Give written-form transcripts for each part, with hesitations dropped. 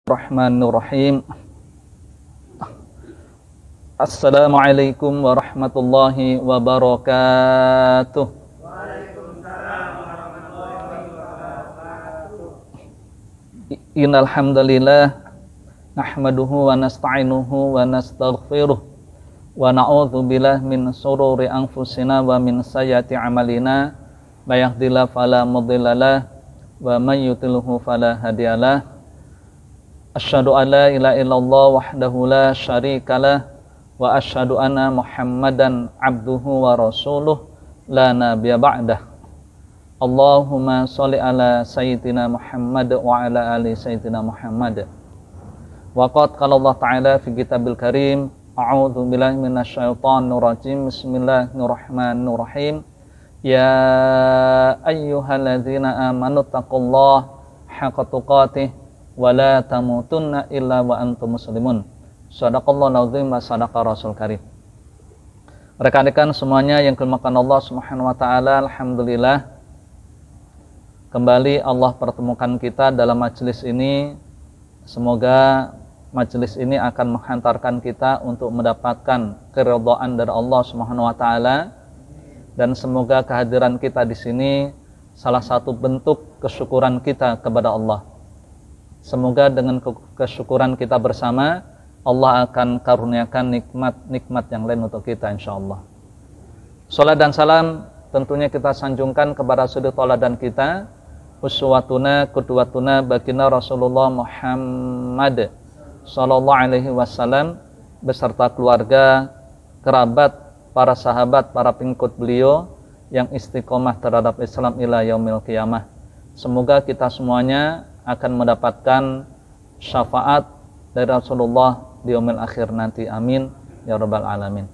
Bismillahirrahmanirrahim. Assalamualaikum warahmatullahi wabarakatuh. Waalaikumsalam warahmatullahi wabarakatuh. Innal hamdalillah nahmaduhu wa nasta'inuhu wa nastaghfiruh wa na'udzu billahi min shururi anfusina wa min sayyiati a'malina may yahdihillahu fala mudhillalah wa may yudlilhu fala hadiyalah. Asyhadu an la ilaha illallah wahdahu la syarikalah wa asyhadu anna Muhammadan abduhu wa rasuluh la nabiyya ba'dah. Allahumma sholli ala sayyidina Muhammad wa ala ali sayyidina Muhammad. Wa qad qala Allah Ta'ala fi kitabil karim, a'udzu billahi minasyaitonir rajim. Bismillahirrahmanirrahim. Ya ayyuhalladzina amanu taqullaha haqqa tuqatih wa la tamutunna illa wa antum muslimun. Shadaqallahul azim wa sadaqa rasul karim. Rekan-rekan semuanya yang dimuliakan Allah Subhanahu wa taala, alhamdulillah kembali Allah pertemukan kita dalam majelis ini. Semoga majelis ini akan menghantarkan kita untuk mendapatkan keridhaan dari Allah Subhanahu wa taala, dan semoga kehadiran kita di sini salah satu bentuk kesyukuran kita kepada Allah. Semoga dengan kesyukuran kita bersama, Allah akan karuniakan nikmat-nikmat yang lain untuk kita insyaallah. Salat dan salam tentunya kita sanjungkan kepada suri tauladan kita, uswatuna qudwatuna baginda Rasulullah Muhammad sallallahu alaihi wasallam beserta keluarga, kerabat, para sahabat, para pengikut beliau yang istiqomah terhadap Islam ila yaumil qiyamah. Semoga kita semuanya akan mendapatkan syafaat dari Rasulullah di yaumil akhir nanti. Amin ya rabbal alamin.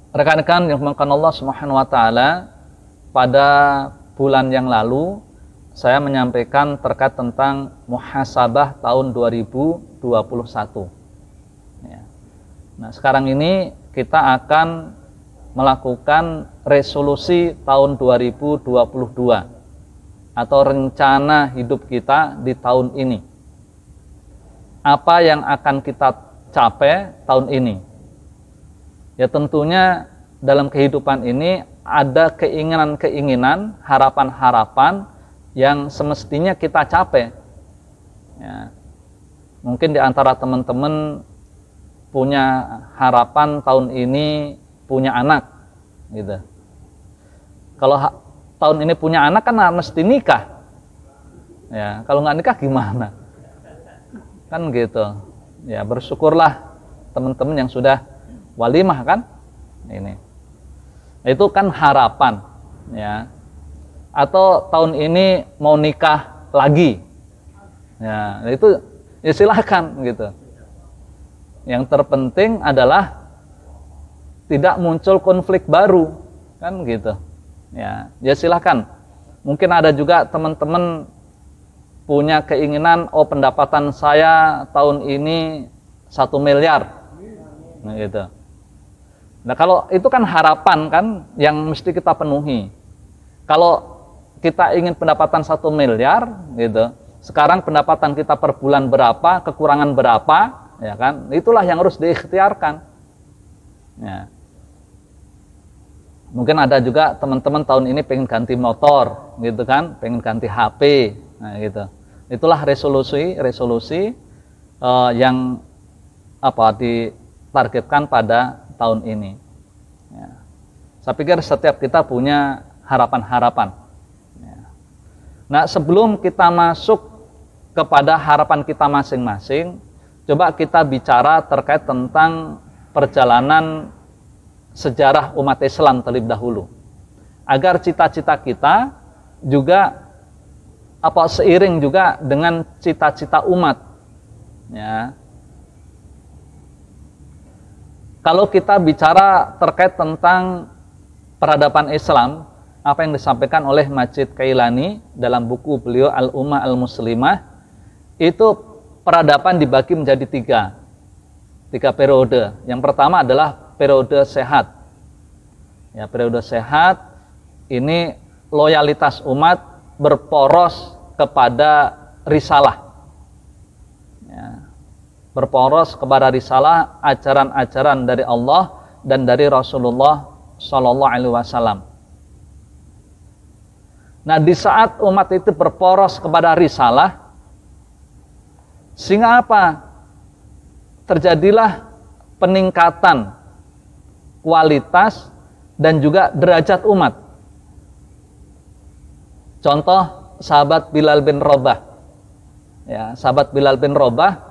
Rekan-rekan yang dimuliakan Allah Subhanahu wa taala, pada bulan yang lalu saya menyampaikan terkait tentang muhasabah tahun 2021. Nah, sekarang ini kita akan melakukan resolusi tahun 2022 atau rencana hidup kita di tahun ini. Apa yang akan kita capai tahun ini? Ya tentunya dalam kehidupan ini ada keinginan-keinginan, harapan-harapan yang semestinya kita capai. Ya. Mungkin di antara teman-teman punya harapan tahun ini punya anak, gitu. Kalau tahun ini punya anak kan mesti nikah. Ya, kalau nggak nikah gimana? Kan gitu. Ya, bersyukurlah teman-teman yang sudah walimah kan. Ini. Itu kan harapan, ya. Atau tahun ini mau nikah lagi. Ya, itu ya silakan gitu. Yang terpenting adalah tidak muncul konflik baru, kan gitu. Ya silakan. Mungkin ada juga teman-teman punya keinginan, oh pendapatan saya tahun ini 1 miliar. Nah, gitu. Nah, kalau itu kan harapan kan yang mesti kita penuhi. Kalau kita ingin pendapatan 1 miliar gitu. Sekarang pendapatan kita per bulan berapa, kekurangan berapa, ya kan? Itulah yang harus diikhtiarkan. Ya. Mungkin ada juga teman-teman tahun ini pengen ganti motor, gitu kan, pengen ganti HP, nah gitu. Itulah resolusi yang ditargetkan pada tahun ini. Ya. Saya pikir setiap kita punya harapan-harapan. Ya. Nah, sebelum kita masuk kepada harapan kita masing-masing, coba kita bicara terkait tentang perjalanan sejarah umat Islam terlebih dahulu, agar cita-cita kita juga seiring juga dengan cita-cita umat. Ya. Kalau kita bicara terkait tentang peradaban Islam, apa yang disampaikan oleh Majid Kailani dalam buku beliau Al-Ummah Al-Muslimah, itu peradaban dibagi menjadi tiga periode. Yang pertama adalah periode sehat. Ya, periode sehat ini loyalitas umat berporos kepada risalah. berporos kepada risalah, ajaran-ajaran dari Allah dan dari Rasulullah Shallallahu Alaihi Wasallam. Nah, di saat umat itu berporos kepada risalah, sehingga apa? Terjadilah peningkatan kualitas dan juga derajat umat. Contoh sahabat Bilal bin Rabah. Ya, sahabat Bilal bin Rabah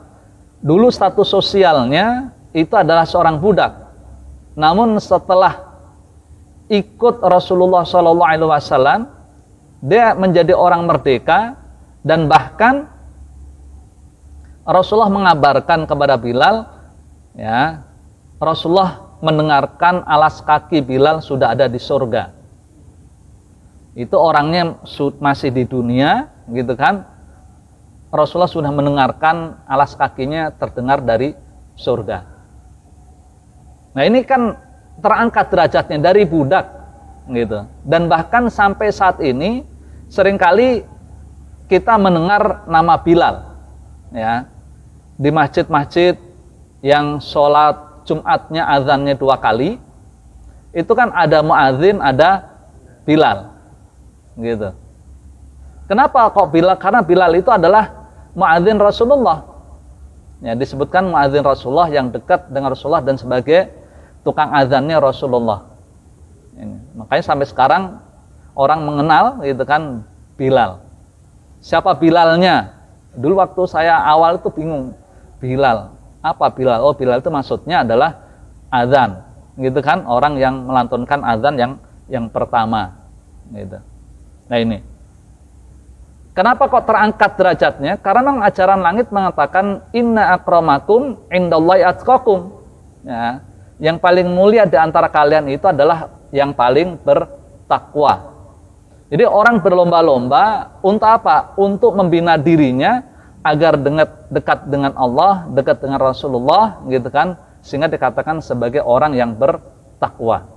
dulu status sosialnya itu adalah seorang budak. Namun setelah ikut Rasulullah SAW, dia menjadi orang merdeka, dan bahkan Rasulullah mengabarkan kepada Bilal, ya, Rasulullah mendengarkan alas kaki Bilal sudah ada di surga. Itu orangnya masih di dunia, gitu kan? Rasulullah sudah mendengarkan alas kakinya terdengar dari surga. Nah, ini kan terangkat derajatnya dari budak, gitu. Dan bahkan sampai saat ini seringkali kita mendengar nama Bilal, ya, di masjid-masjid yang sholat Jumatnya azannya 2 kali, itu kan ada muadzin, ada Bilal, gitu. Kenapa kok Bilal? Karena Bilal itu adalah muadzin Rasulullah. Ya, disebutkan muadzin Rasulullah yang dekat dengan Rasulullah dan sebagai tukang azannya Rasulullah. Ini. Makanya sampai sekarang orang mengenal, gitu kan, Bilal. Siapa Bilalnya? Dulu waktu saya awal itu bingung, Bilal. Apa Bilal? Oh, Bilal itu maksudnya adalah azan, gitu kan? Orang yang melantunkan azan yang pertama, gitu. Nah, ini. Kenapa kok terangkat derajatnya? Karena ajaran langit mengatakan inna akramakum indallahi atqakum. Ya, yang paling mulia di antara kalian itu adalah yang paling bertakwa. Jadi orang berlomba-lomba untuk apa? Untuk membina dirinya agar dekat dengan Allah, dekat dengan Rasulullah, gitu kan, sehingga dikatakan sebagai orang yang bertakwa.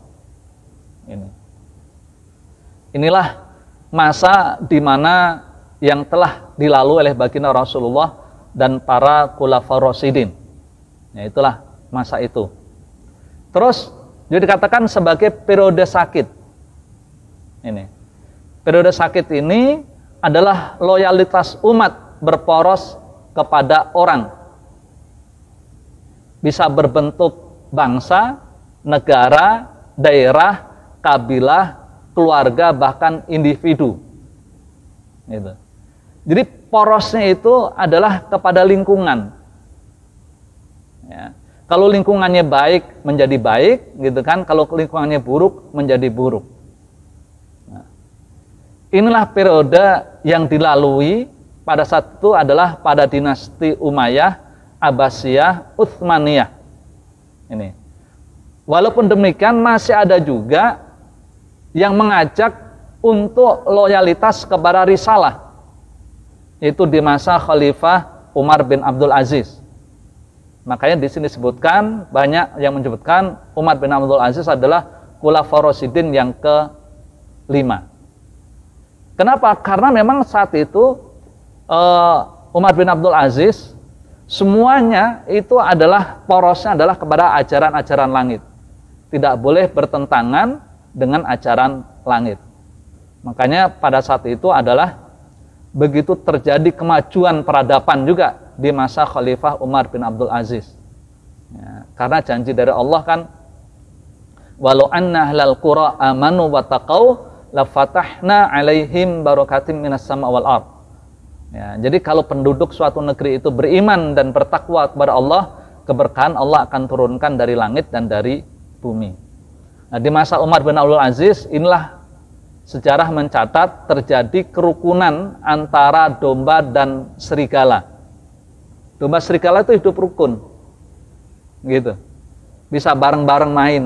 Inilah masa di mana yang telah dilalui oleh baginda Rasulullah dan para khulafaur rasyidin. Ya, itulah masa itu. Terus juga dikatakan sebagai periode sakit. Ini. Periode sakit ini adalah loyalitas umat berporos kepada orang. Bisa berbentuk bangsa, negara, daerah, kabilah, keluarga, bahkan individu. Gitu. Jadi porosnya itu adalah kepada lingkungan. Ya. Kalau lingkungannya baik menjadi baik, gitu kan? Kalau lingkungannya buruk menjadi buruk. Nah, inilah periode yang dilalui pada saat itu adalah pada dinasti Umayyah, Abbasiyah, Utsmaniyah. Ini. Walaupun demikian masih ada juga yang mengajak untuk loyalitas kepada risalah. Itu di masa Khalifah Umar bin Abdul Aziz. Makanya di sini disebutkan, banyak yang menyebutkan Umar bin Abdul Aziz adalah khulafaur rasyidin yang ke-5. Kenapa? Karena memang saat itu Umar bin Abdul Aziz semuanya itu adalah porosnya adalah kepada ajaran-ajaran langit. Tidak boleh bertentangan dengan ajaran langit. Makanya pada saat itu adalah begitu terjadi kemajuan peradaban juga di masa Khalifah Umar bin Abdul Aziz. Ya, karena janji dari Allah kan, walau anna ahlal qura amanu wa taqau la fatahna alaihim barakatim minas sama wal ard. Ya, jadi kalau penduduk suatu negeri itu beriman dan bertakwa kepada Allah, keberkahan Allah akan turunkan dari langit dan dari bumi. Nah, di masa Umar bin Abdul Aziz inilah sejarah mencatat terjadi kerukunan antara domba dan serigala. Domba serigala itu hidup rukun, gitu, bisa bareng-bareng main.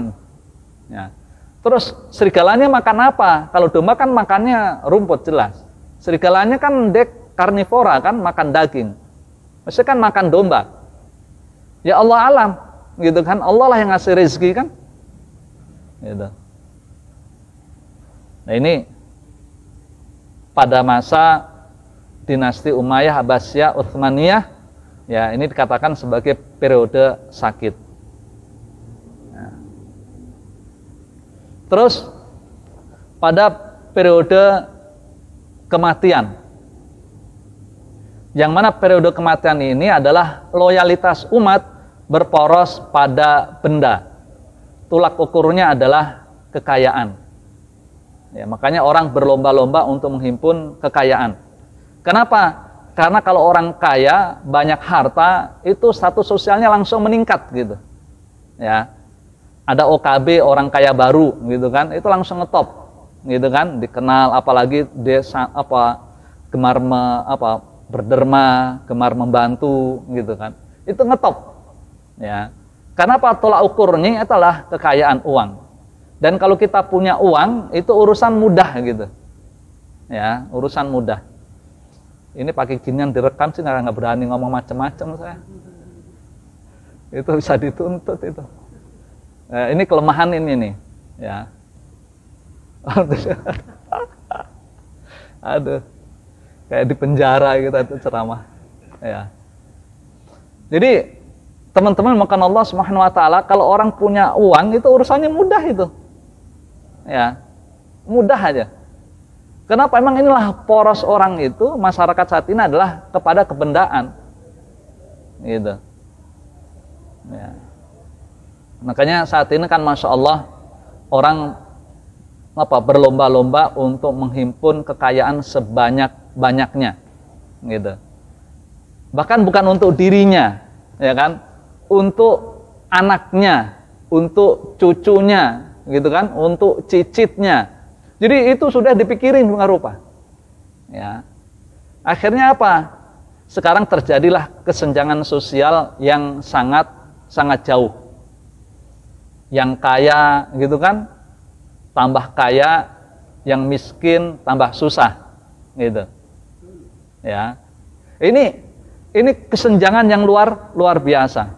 Ya. Terus serigalanya makan apa? Kalau domba kan makannya rumput jelas. Serigalanya kan karnivora kan, makan daging. Maksudnya kan makan domba. Ya Allah alam, gitu kan. Allah lah yang ngasih rezeki kan. Gitu. Nah, ini pada masa dinasti Umayyah, Abbasiyah, Utsmaniyah, Ya, ini dikatakan sebagai periode sakit. Nah. Terus pada periode kematian, yang mana periode kematian ini adalah loyalitas umat berporos pada benda. Tolak ukurnya adalah kekayaan. Ya, makanya orang berlomba-lomba untuk menghimpun kekayaan. Kenapa? Karena kalau orang kaya, banyak harta, itu status sosialnya langsung meningkat gitu. Ya. Ada OKB, orang kaya baru gitu kan, itu langsung ngetop gitu kan, dikenal, apalagi desa gemar berderma, gemar membantu gitu kan. Itu ngetop. Ya. Karena apa? Tolak ukurnya adalah kekayaan uang. Dan kalau kita punya uang, itu urusan mudah gitu. Ya, urusan mudah. Ini pakai ginian direkam sih nggak berani ngomong macam-macam saya. Itu bisa dituntut itu. Ini kelemahan ini nih, ya. Aduh, kayak di penjara gitu itu ceramah. Ya. Jadi teman-teman makan Allah Subhanahu Wa Taala, kalau orang punya uang itu urusannya mudah itu, ya, mudah aja. Kenapa? Emang inilah poros orang itu, masyarakat saat ini adalah kepada kebendaan, gitu. Ya. Makanya saat ini kan Masya Allah orang berlomba-lomba untuk menghimpun kekayaan sebanyak-banyaknya, gitu. Bahkan bukan untuk dirinya, ya kan, untuk anaknya, untuk cucunya, gitu kan, untuk cicitnya. Jadi itu sudah dipikirin dengan rupa. Ya. Akhirnya apa? Sekarang terjadilah kesenjangan sosial yang sangat jauh. Yang kaya gitu kan, tambah kaya, yang miskin tambah susah. Gitu. Ya. Ini kesenjangan yang luar biasa.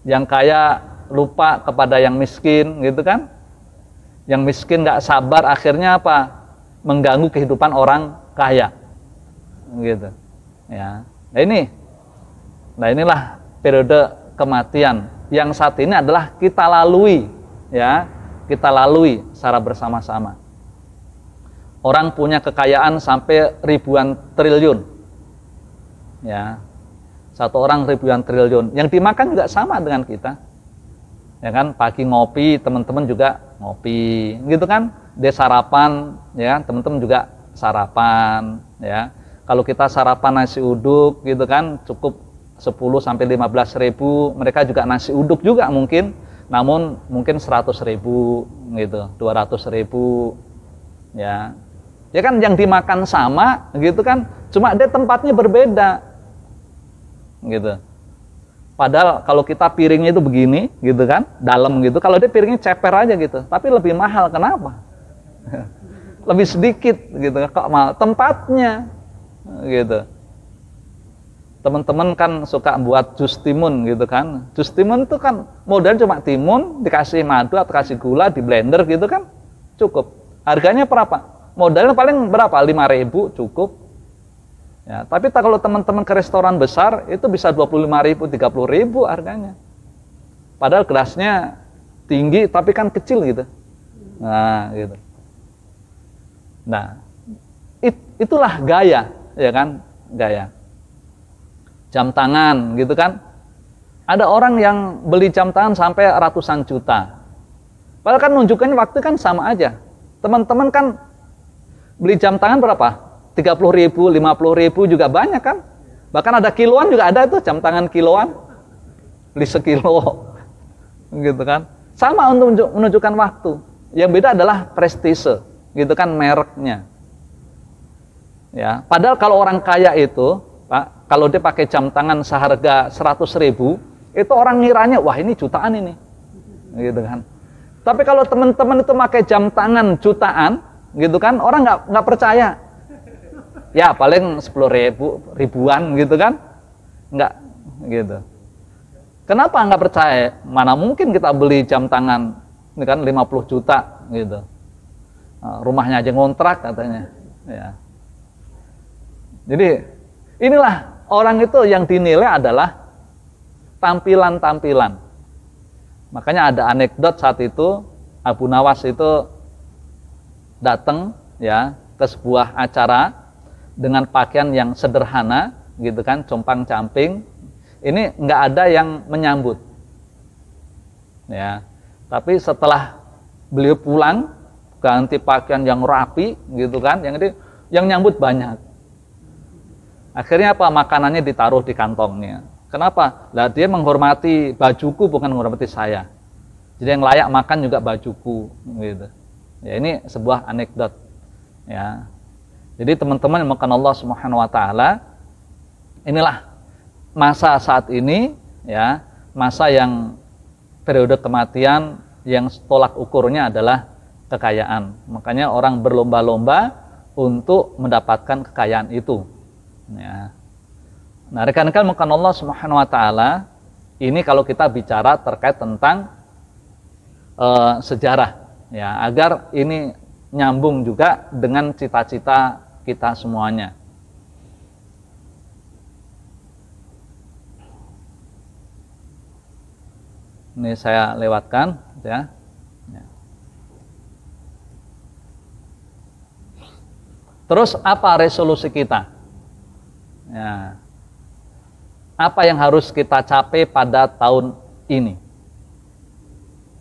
Yang kaya lupa kepada yang miskin, gitu kan? Yang miskin nggak sabar, akhirnya apa? Mengganggu kehidupan orang kaya, gitu. Ya. Nah inilah periode kematian yang saat ini adalah kita lalui, ya, kita lalui secara bersama-sama. Orang punya kekayaan sampai ribuan triliun, ya. Satu orang ribuan triliun, yang dimakan juga sama dengan kita. Ya kan, pagi ngopi, teman-teman juga ngopi, gitu kan. Dia sarapan, ya, teman-teman juga sarapan, ya. Kalau kita sarapan nasi uduk, gitu kan, cukup 10 sampai 15 ribu, mereka juga nasi uduk juga mungkin, namun mungkin 100 ribu, gitu, 200 ribu, ya. Ya kan, yang dimakan sama, gitu kan, cuma dia tempatnya berbeda, gitu. Padahal kalau kita piringnya itu begini, gitu kan, dalam gitu. Kalau dia piringnya ceper aja gitu, tapi lebih mahal. Kenapa? Lebih sedikit, gitu. Kok mahal? Tempatnya, gitu. Teman-teman kan suka buat jus timun, gitu kan. Jus timun itu kan modalnya cuma timun, dikasih madu atau kasih gula, di blender, gitu kan, cukup. Harganya berapa? Modalnya paling berapa? 5.000 cukup. Ya, tapi kalau teman-teman ke restoran besar itu bisa 25.000, 30.000 harganya. Padahal gelasnya tinggi tapi kan kecil gitu. Nah, gitu. Nah, itulah gaya, ya kan? Gaya. Jam tangan gitu kan. Ada orang yang beli jam tangan sampai ratusan juta. Padahal kan nunjukannya waktu kan sama aja. Teman-teman kan beli jam tangan berapa? 30.000, 50.000 juga banyak kan. Bahkan ada kiloan juga ada itu, jam tangan kiloan. Beli sekilo. Gitu kan. Sama untuk menunjukkan waktu. Yang beda adalah prestise, gitu kan, mereknya. Ya, padahal kalau orang kaya itu, Pak, kalau dia pakai jam tangan seharga 100.000, itu orang ngiranya, wah ini jutaan ini. Gitu kan. Tapi kalau teman-teman itu pakai jam tangan jutaan, gitu kan, orang nggak percaya. Ya paling 10.000, ribuan gitu kan, enggak gitu. Kenapa nggak percaya? Mana mungkin kita beli jam tangan ini kan 50 juta gitu, rumahnya aja ngontrak katanya, ya. Jadi Inilah orang itu yang dinilai adalah tampilan-tampilan. Makanya ada anekdot saat itu Abu Nawas itu datang ya ke sebuah acara dengan pakaian yang sederhana gitu kan, compang-camping. Ini nggak ada yang menyambut. Ya. Tapi setelah beliau pulang ganti pakaian yang rapi gitu kan, yang nyambut banyak. Akhirnya apa? Makanannya ditaruh di kantongnya. Kenapa? Lah dia menghormati bajuku bukan menghormati saya. Jadi yang layak makan juga bajuku gitu. Ya ini sebuah anekdot. Ya. Jadi teman-teman yang makan Allah Subhanahu wa taala, inilah masa saat ini ya, masa yang periode kematian yang tolak ukurnya adalah kekayaan. Makanya orang berlomba-lomba untuk mendapatkan kekayaan itu. Ya. Nah, rekan-rekan makan Allah Subhanahu wa taala, ini kalau kita bicara terkait tentang sejarah ya, agar ini nyambung juga dengan cita-cita kita semuanya. Ini saya lewatkan ya. Terus apa resolusi kita? Ya. Apa yang harus kita capai pada tahun ini?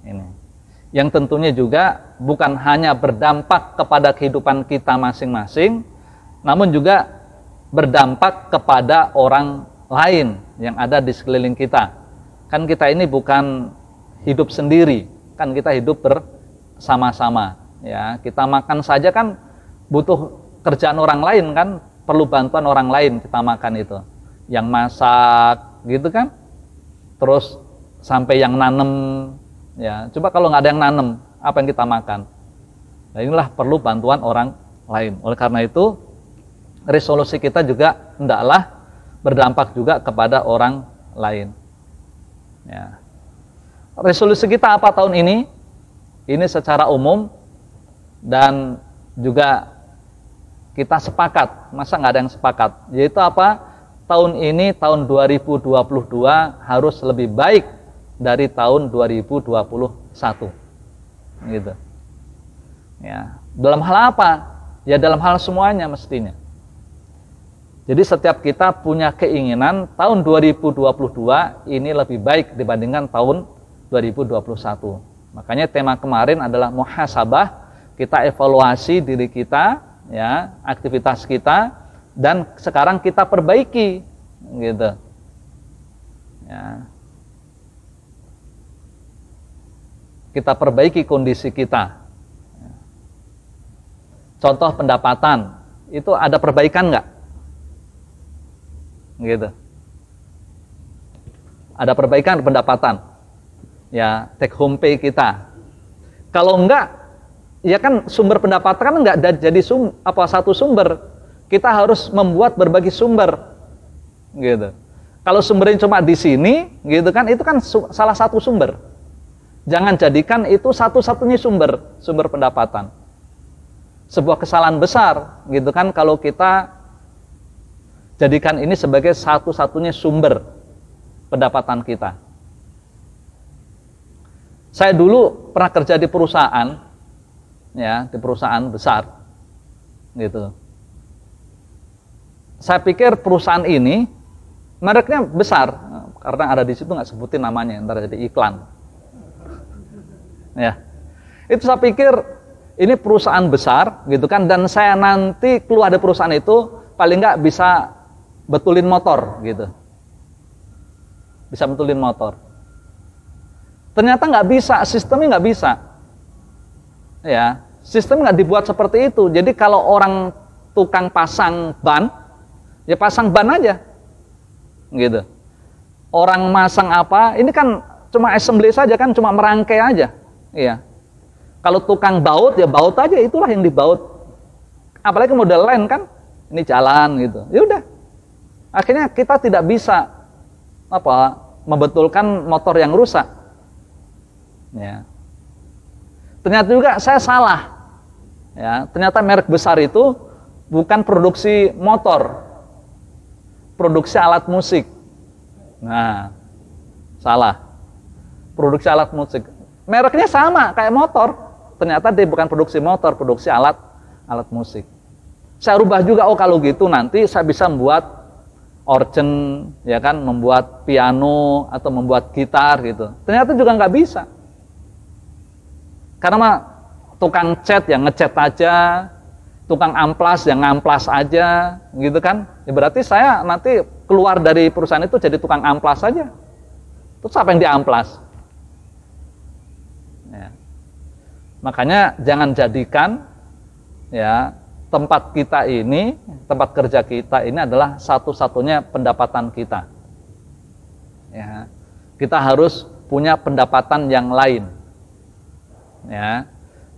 Ini. Yang tentunya juga bukan hanya berdampak kepada kehidupan kita masing-masing, namun juga berdampak kepada orang lain yang ada di sekeliling kita. Kan kita ini bukan hidup sendiri, kan kita hidup bersama-sama. Ya, kita makan saja kan butuh kerjaan orang lain kan, perlu bantuan orang lain kita makan itu. Yang masak gitu kan, terus sampai yang nanem. Ya, coba kalau nggak ada yang nanem, apa yang kita makan? Nah, inilah perlu bantuan orang lain. Oleh karena itu, resolusi kita juga hendaklah berdampak juga kepada orang lain. Ya. Resolusi kita apa tahun ini? Ini secara umum dan juga kita sepakat. Masa nggak ada yang sepakat? Yaitu apa? Tahun ini, tahun 2022 harus lebih baik dari tahun 2021 gitu. Ya, dalam hal apa? Ya dalam hal semuanya mestinya. Jadi setiap kita punya keinginan tahun 2022 ini lebih baik dibandingkan tahun 2021. Makanya tema kemarin adalah muhasabah, kita evaluasi diri kita, ya, aktivitas kita, dan sekarang kita perbaiki gitu. Ya. Kita perbaiki kondisi kita. Contoh pendapatan, itu ada perbaikan nggak? Gitu. Ada perbaikan pendapatan. Ya, take home pay kita. Kalau enggak, ya kan sumber pendapatan kan enggak jadi satu sumber. Kita harus membuat berbagai sumber. Gitu. Kalau sumbernya cuma di sini, gitu kan, itu kan salah satu sumber. Jangan jadikan itu satu-satunya sumber pendapatan. Sebuah kesalahan besar, gitu kan, kalau kita jadikan ini sebagai satu-satunya sumber pendapatan kita. Saya dulu pernah kerja di perusahaan, ya, di perusahaan besar, gitu. Saya pikir perusahaan ini mereknya besar, karena ada di situ nggak sebutin namanya, ntar jadi iklan. Ya, itu saya pikir ini perusahaan besar, gitu kan, dan saya nanti keluar dari perusahaan itu paling nggak bisa betulin motor, gitu. Bisa betulin motor. Ternyata nggak bisa, sistemnya nggak bisa. Ya, sistem nggak dibuat seperti itu. Jadi kalau orang tukang pasang ban, ya pasang ban aja, gitu. Orang masang apa? Ini kan cuma assembly saja kan, cuma merangkai aja. Iya. Kalau tukang baut ya baut aja, itulah yang dibaut. Apalagi model lain kan, ini jalan gitu. Ya udah. Akhirnya kita tidak bisa membetulkan motor yang rusak. Ya. Ternyata juga saya salah. Ya, ternyata merek besar itu bukan produksi motor. produksi alat musik. Nah, salah. Produksi alat musik. Mereknya sama kayak motor. Ternyata dia bukan produksi motor, produksi alat musik. Saya rubah juga, oh kalau gitu nanti saya bisa membuat organ, ya kan, membuat piano atau membuat gitar gitu. Ternyata juga nggak bisa. Karena mah tukang cat yang ngecat aja, tukang amplas yang ngamplas aja, gitu kan. Ya berarti saya nanti keluar dari perusahaan itu jadi tukang amplas saja. Terus apa yang diamplas? Ya. Makanya jangan jadikan ya tempat kita ini, tempat kerja kita ini adalah satu-satunya pendapatan kita. Ya. Kita harus punya pendapatan yang lain. Ya.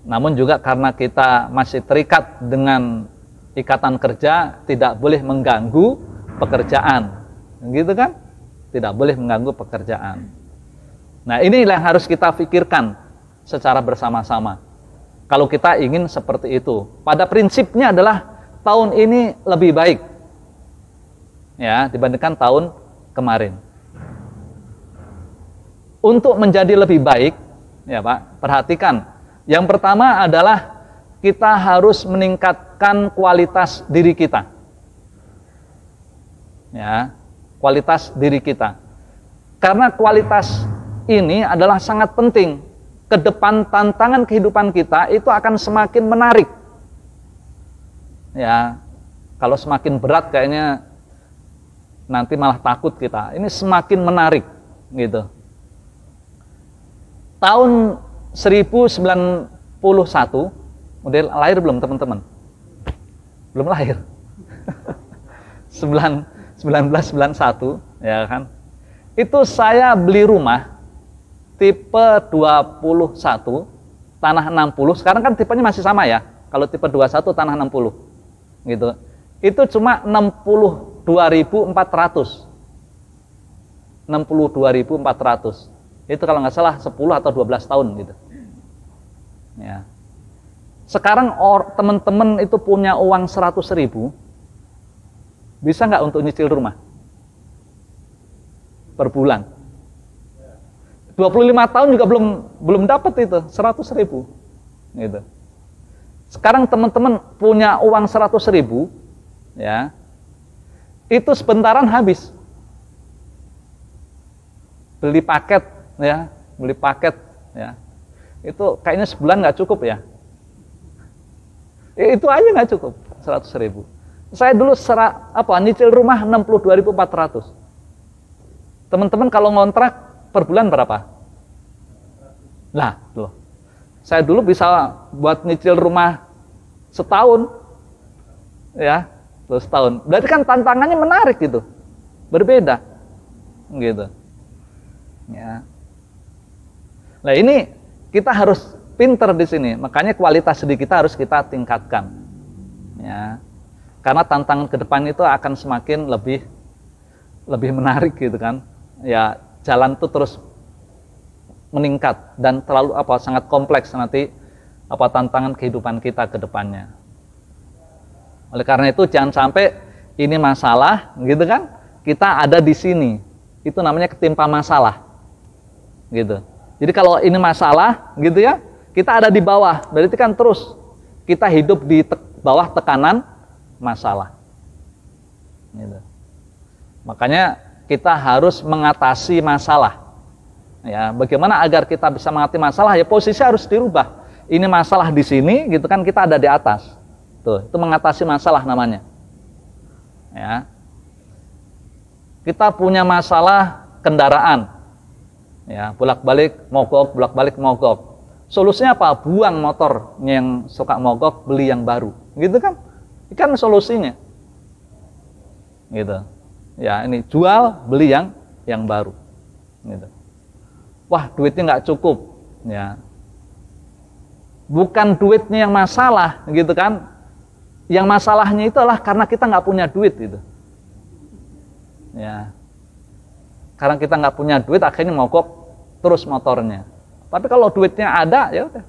Namun juga karena kita masih terikat dengan ikatan kerja, tidak boleh mengganggu pekerjaan. Gitu kan? Tidak boleh mengganggu pekerjaan. Nah, inilah yang harus kita pikirkan secara bersama-sama. Kalau kita ingin seperti itu. Pada prinsipnya adalah tahun ini lebih baik. Ya, dibandingkan tahun kemarin. Untuk menjadi lebih baik, ya Pak, perhatikan. Yang pertama adalah kita harus meningkatkan kualitas diri kita. Ya, kualitas diri kita. Karena kualitas ini adalah sangat penting. Ke depan tantangan kehidupan kita itu akan semakin menarik. Ya, kalau semakin berat kayaknya nanti malah takut kita. Ini semakin menarik, gitu. Tahun 1091, model lahir belum teman-teman? Belum lahir. 1991, ya kan? Itu saya beli rumah tipe 21 tanah 60. Sekarang kan tipenya masih sama ya. Kalau tipe 21 tanah 60. Gitu. Itu cuma 62.400. 62.400. Itu kalau nggak salah 10 atau 12 tahun gitu. Ya. Sekarang teman-teman itu punya uang 100.000, bisa nggak untuk nyicil rumah per bulan? 25 tahun juga belum dapat itu 100.000 gitu. Sekarang teman-teman punya uang 100.000, ya, itu sebentaran habis. Beli paket, ya, ya, itu kayaknya sebulan nggak cukup ya. Itu aja nggak cukup 100.000. Saya dulu nyicil rumah 62.400. Teman-teman kalau ngontrak per bulan berapa? Nah, loh. Saya dulu bisa buat nyicil rumah setahun. Ya, terus setahun. Berarti kan tantangannya menarik gitu. Berbeda. Gitu. Ya. Nah, ini kita harus pinter di sini. Makanya kualitas diri kita harus kita tingkatkan. Ya. Karena tantangan ke depan itu akan semakin lebih menarik gitu kan. Ya, jalan itu terus meningkat dan sangat kompleks nanti tantangan kehidupan kita ke depannya. Oleh karena itu jangan sampai ini masalah gitu kan, kita ada di sini. Itu namanya ketimpa masalah. Gitu. Jadi kalau ini masalah gitu ya, kita ada di bawah. Berarti kan terus kita hidup di bawah tekanan masalah. Gitu. Makanya kita harus mengatasi masalah. Ya, bagaimana agar kita bisa mengatasi masalah? Ya posisi harus dirubah. Ini masalah di sini, gitu kan, kita ada di atas. Tuh, itu mengatasi masalah namanya. Ya. Kita punya masalah kendaraan. Ya, bolak-balik mogok. Solusinya apa? Buang motor yang suka mogok, beli yang baru. Gitu kan? Ini kan solusinya. Gitu. Ya, ini jual, beli yang baru. Gitu. Wah, duitnya nggak cukup, ya. Bukan duitnya yang masalah, gitu kan? Yang masalahnya itu adalah karena kita nggak punya duit, gitu. Ya. Karena kita nggak punya duit, akhirnya mogok terus motornya. Tapi kalau duitnya ada, ya udah.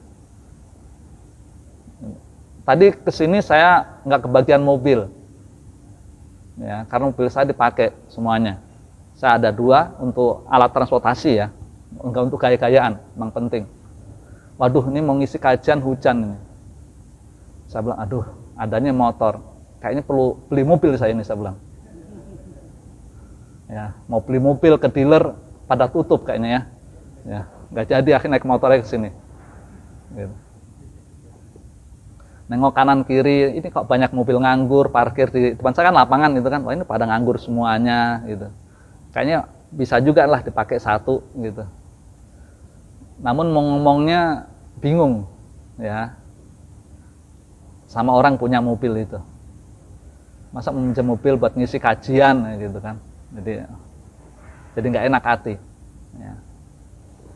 Tadi kesini saya nggak kebagian mobil. Ya, karena mobil saya dipakai semuanya. Saya ada 2 untuk alat transportasi ya, enggak untuk gaya-gayaan, memang penting. Waduh, ini mau ngisi kajian hujan ini. Saya bilang, aduh, adanya motor. Kayaknya perlu beli mobil saya ini, saya bilang. Ya, mau beli mobil ke dealer pada tutup kayaknya ya. Ya, nggak jadi akhirnya naik motornya ke sini. Gitu. Nengok kanan kiri, ini kok banyak mobil nganggur, parkir di depan saya kan lapangan gitu kan. Wah, ini pada nganggur semuanya gitu. Kayaknya bisa juga lah dipakai satu gitu. Namun mau ngomongnya bingung ya. Sama orang punya mobil itu. Masa meminjam mobil buat ngisi kajian gitu kan. Jadi nggak enak hati. Ya.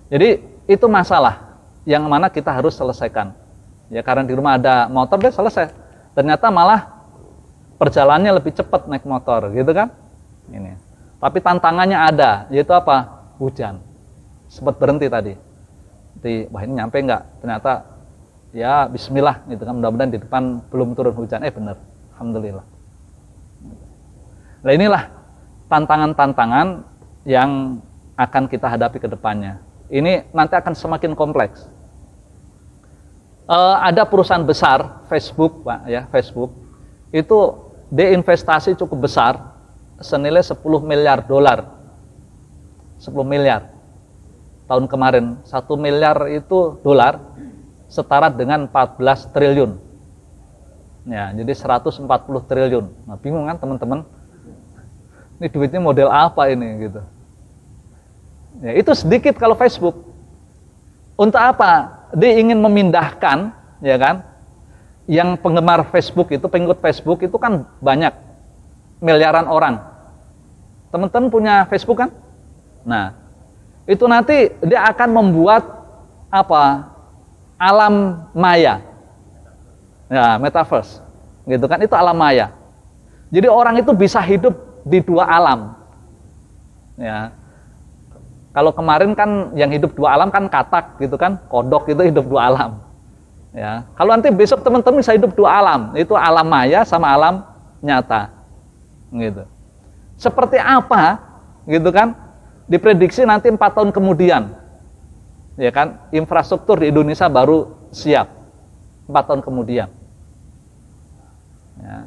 Jadi itu masalah yang mana kita harus selesaikan. Ya karena di rumah ada motor dia selesai. Ternyata malah perjalanannya lebih cepat naik motor, gitu kan? Ini. Tapi tantangannya ada, yaitu apa? Hujan. Sempat berhenti tadi. Wah ini nyampe nggak? Ternyata ya Bismillah, gitu kan? Mudah-mudahan di depan belum turun hujan. Benar, alhamdulillah. Nah inilah tantangan-tantangan yang akan kita hadapi ke depannya. Ini nanti akan semakin kompleks. Ada perusahaan besar, Facebook, Pak, ya, Facebook, itu dia investasi cukup besar, senilai 10 miliar dolar. 10 miliar. Tahun kemarin, 1 miliar itu dolar, setara dengan 14 triliun. Ya, jadi 140 triliun. Nah, bingung kan teman-teman? Ini duitnya model apa ini gitu. Ya, itu sedikit kalau Facebook. Untuk apa? Dia ingin memindahkan, ya kan? Yang penggemar Facebook itu, pengikut Facebook itu kan banyak, miliaran orang. Teman-teman punya Facebook kan? Nah, itu nanti dia akan membuat apa? Alam maya. Ya, metaverse. Gitu kan? Itu alam maya. Jadi orang itu bisa hidup di 2 alam. Ya. Kalau kemarin kan yang hidup 2 alam kan katak gitu kan, kodok itu hidup 2 alam. Ya. Kalau nanti besok teman-teman bisa hidup 2 alam, itu alam maya sama alam nyata. Gitu. Seperti apa gitu kan? Diprediksi nanti 4 tahun kemudian. Ya kan? Infrastruktur di Indonesia baru siap. 4 tahun kemudian. Ya.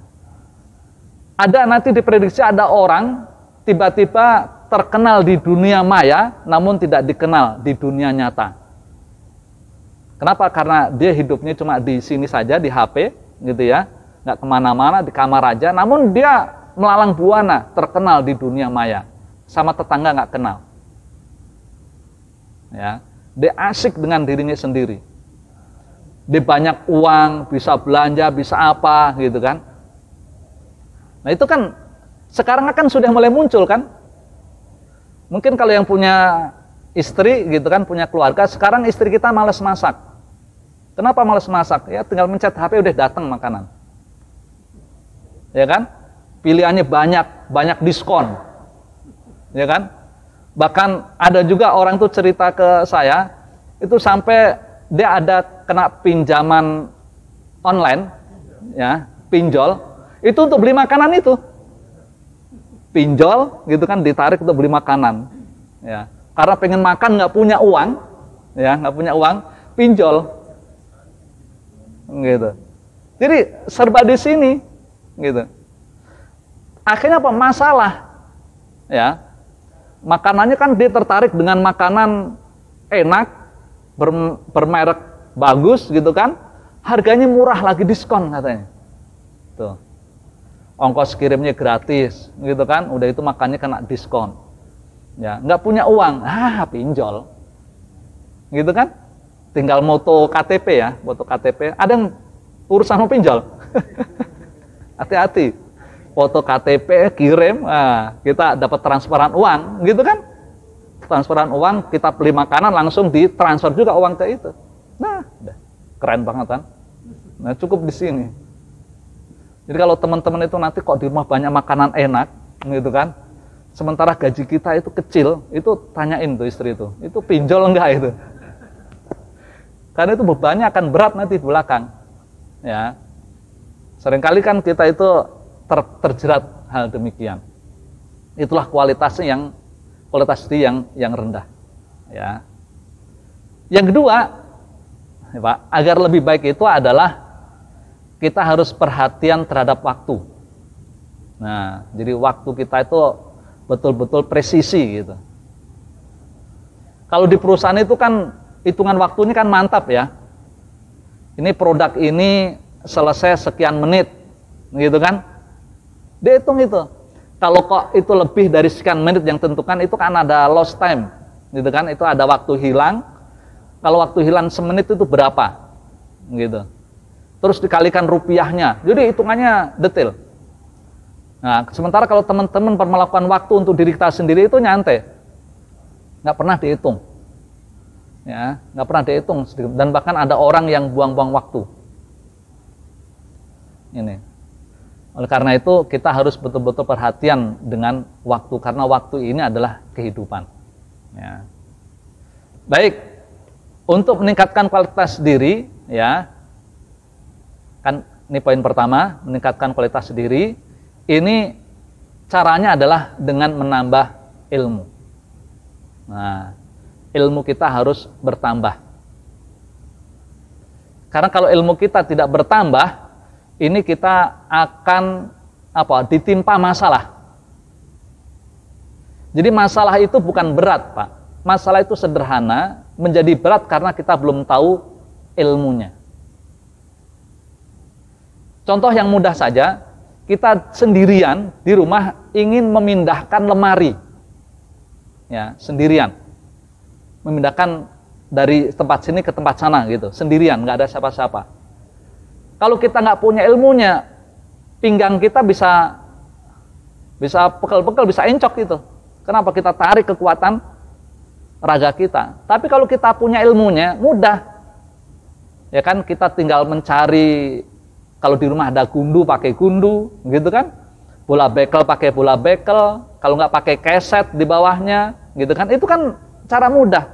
Ada nanti diprediksi ada orang tiba-tiba terkenal di dunia maya, namun tidak dikenal di dunia nyata. Kenapa? Karena dia hidupnya cuma di sini saja, di HP, gitu ya, nggak kemana-mana, di kamar aja. Namun dia melalang buana, terkenal di dunia maya, sama tetangga nggak kenal. Ya, dia asik dengan dirinya sendiri. Dia banyak uang, bisa belanja, bisa apa, gitu kan? Nah itu kan sekarang akan sudah mulai muncul kan? Mungkin kalau yang punya istri gitu kan, punya keluarga, sekarang istri kita malas masak. Kenapa malas masak? Ya tinggal mencet HP udah datang makanan. Ya kan? Pilihannya banyak diskon. Ya kan? Bahkan ada juga orang tuh cerita ke saya, itu sampai dia ada kena pinjaman online, ya, pinjol, itu untuk beli makanan itu. Pinjol gitu kan, ditarik untuk beli makanan, ya, karena pengen makan nggak punya uang, ya, nggak punya uang, pinjol, gitu. Jadi serba di sini, gitu. Akhirnya apa? Masalah, ya, makanannya kan dia tertarik dengan makanan enak, bermerek bagus, gitu kan, harganya murah lagi diskon katanya, tuh. Ongkos kirimnya gratis, gitu kan, udah itu makannya kena diskon, ya, nggak punya uang, pinjol, gitu kan, tinggal moto KTP ya, foto KTP, ada yang urusan mau pinjol, hati-hati, foto KTP kirim, kita dapat transferan uang, gitu kan, transferan uang, kita beli makanan langsung ditransfer juga uang ke itu, nah, udah keren banget kan, nah cukup di sini. Jadi kalau teman-teman itu nanti kok di rumah banyak makanan enak, gitu kan, sementara gaji kita itu kecil, itu tanyain tuh istri itu pinjol enggak itu? Karena itu bebannya akan berat nanti di belakang, ya. Seringkali kan kita itu terjerat hal demikian. Itulah kualitas diri yang rendah. Ya. Yang kedua, ya Pak, agar lebih baik itu adalah kita harus perhatian terhadap waktu. Nah, jadi waktu kita itu betul-betul presisi gitu. Kalau di perusahaan itu kan hitungan waktunya kan mantap ya. Ini produk ini selesai sekian menit, gitu kan? Dihitung itu. Kalau kok itu lebih dari sekian menit yang tentukan, itu kan ada lost time, gitu kan? Itu ada waktu hilang. Kalau waktu hilang semenit itu berapa, gitu. Terus dikalikan rupiahnya, jadi hitungannya detail. Nah, sementara kalau teman-teman melakukan waktu untuk diri kita sendiri itu nyantai, nggak pernah dihitung, ya, nggak pernah dihitung, dan bahkan ada orang yang buang-buang waktu. Ini, oleh karena itu kita harus betul-betul perhatian dengan waktu, karena waktu ini adalah kehidupan. Ya. Baik, untuk meningkatkan kualitas diri, ya, kan ini poin pertama, meningkatkan kualitas diri. Ini caranya adalah dengan menambah ilmu. Nah, ilmu kita harus bertambah. Karena kalau ilmu kita tidak bertambah, ini kita akan ditimpa masalah. Jadi masalah itu bukan berat, Pak. Masalah itu sederhana, menjadi berat karena kita belum tahu ilmunya. Contoh yang mudah saja, kita sendirian di rumah ingin memindahkan lemari, ya, sendirian, memindahkan dari tempat sini ke tempat sana gitu, sendirian, nggak ada siapa-siapa. Kalau kita nggak punya ilmunya, pinggang kita bisa pekel-pekel, bisa encok gitu. Kenapa? Kita tarik kekuatan raga kita. Tapi kalau kita punya ilmunya, mudah, ya kan? Kita tinggal mencari. Kalau di rumah ada gundu, pakai gundu, gitu kan? Bola bekel, pakai bola bekel. Kalau nggak pakai keset di bawahnya, gitu kan? Itu kan cara mudah.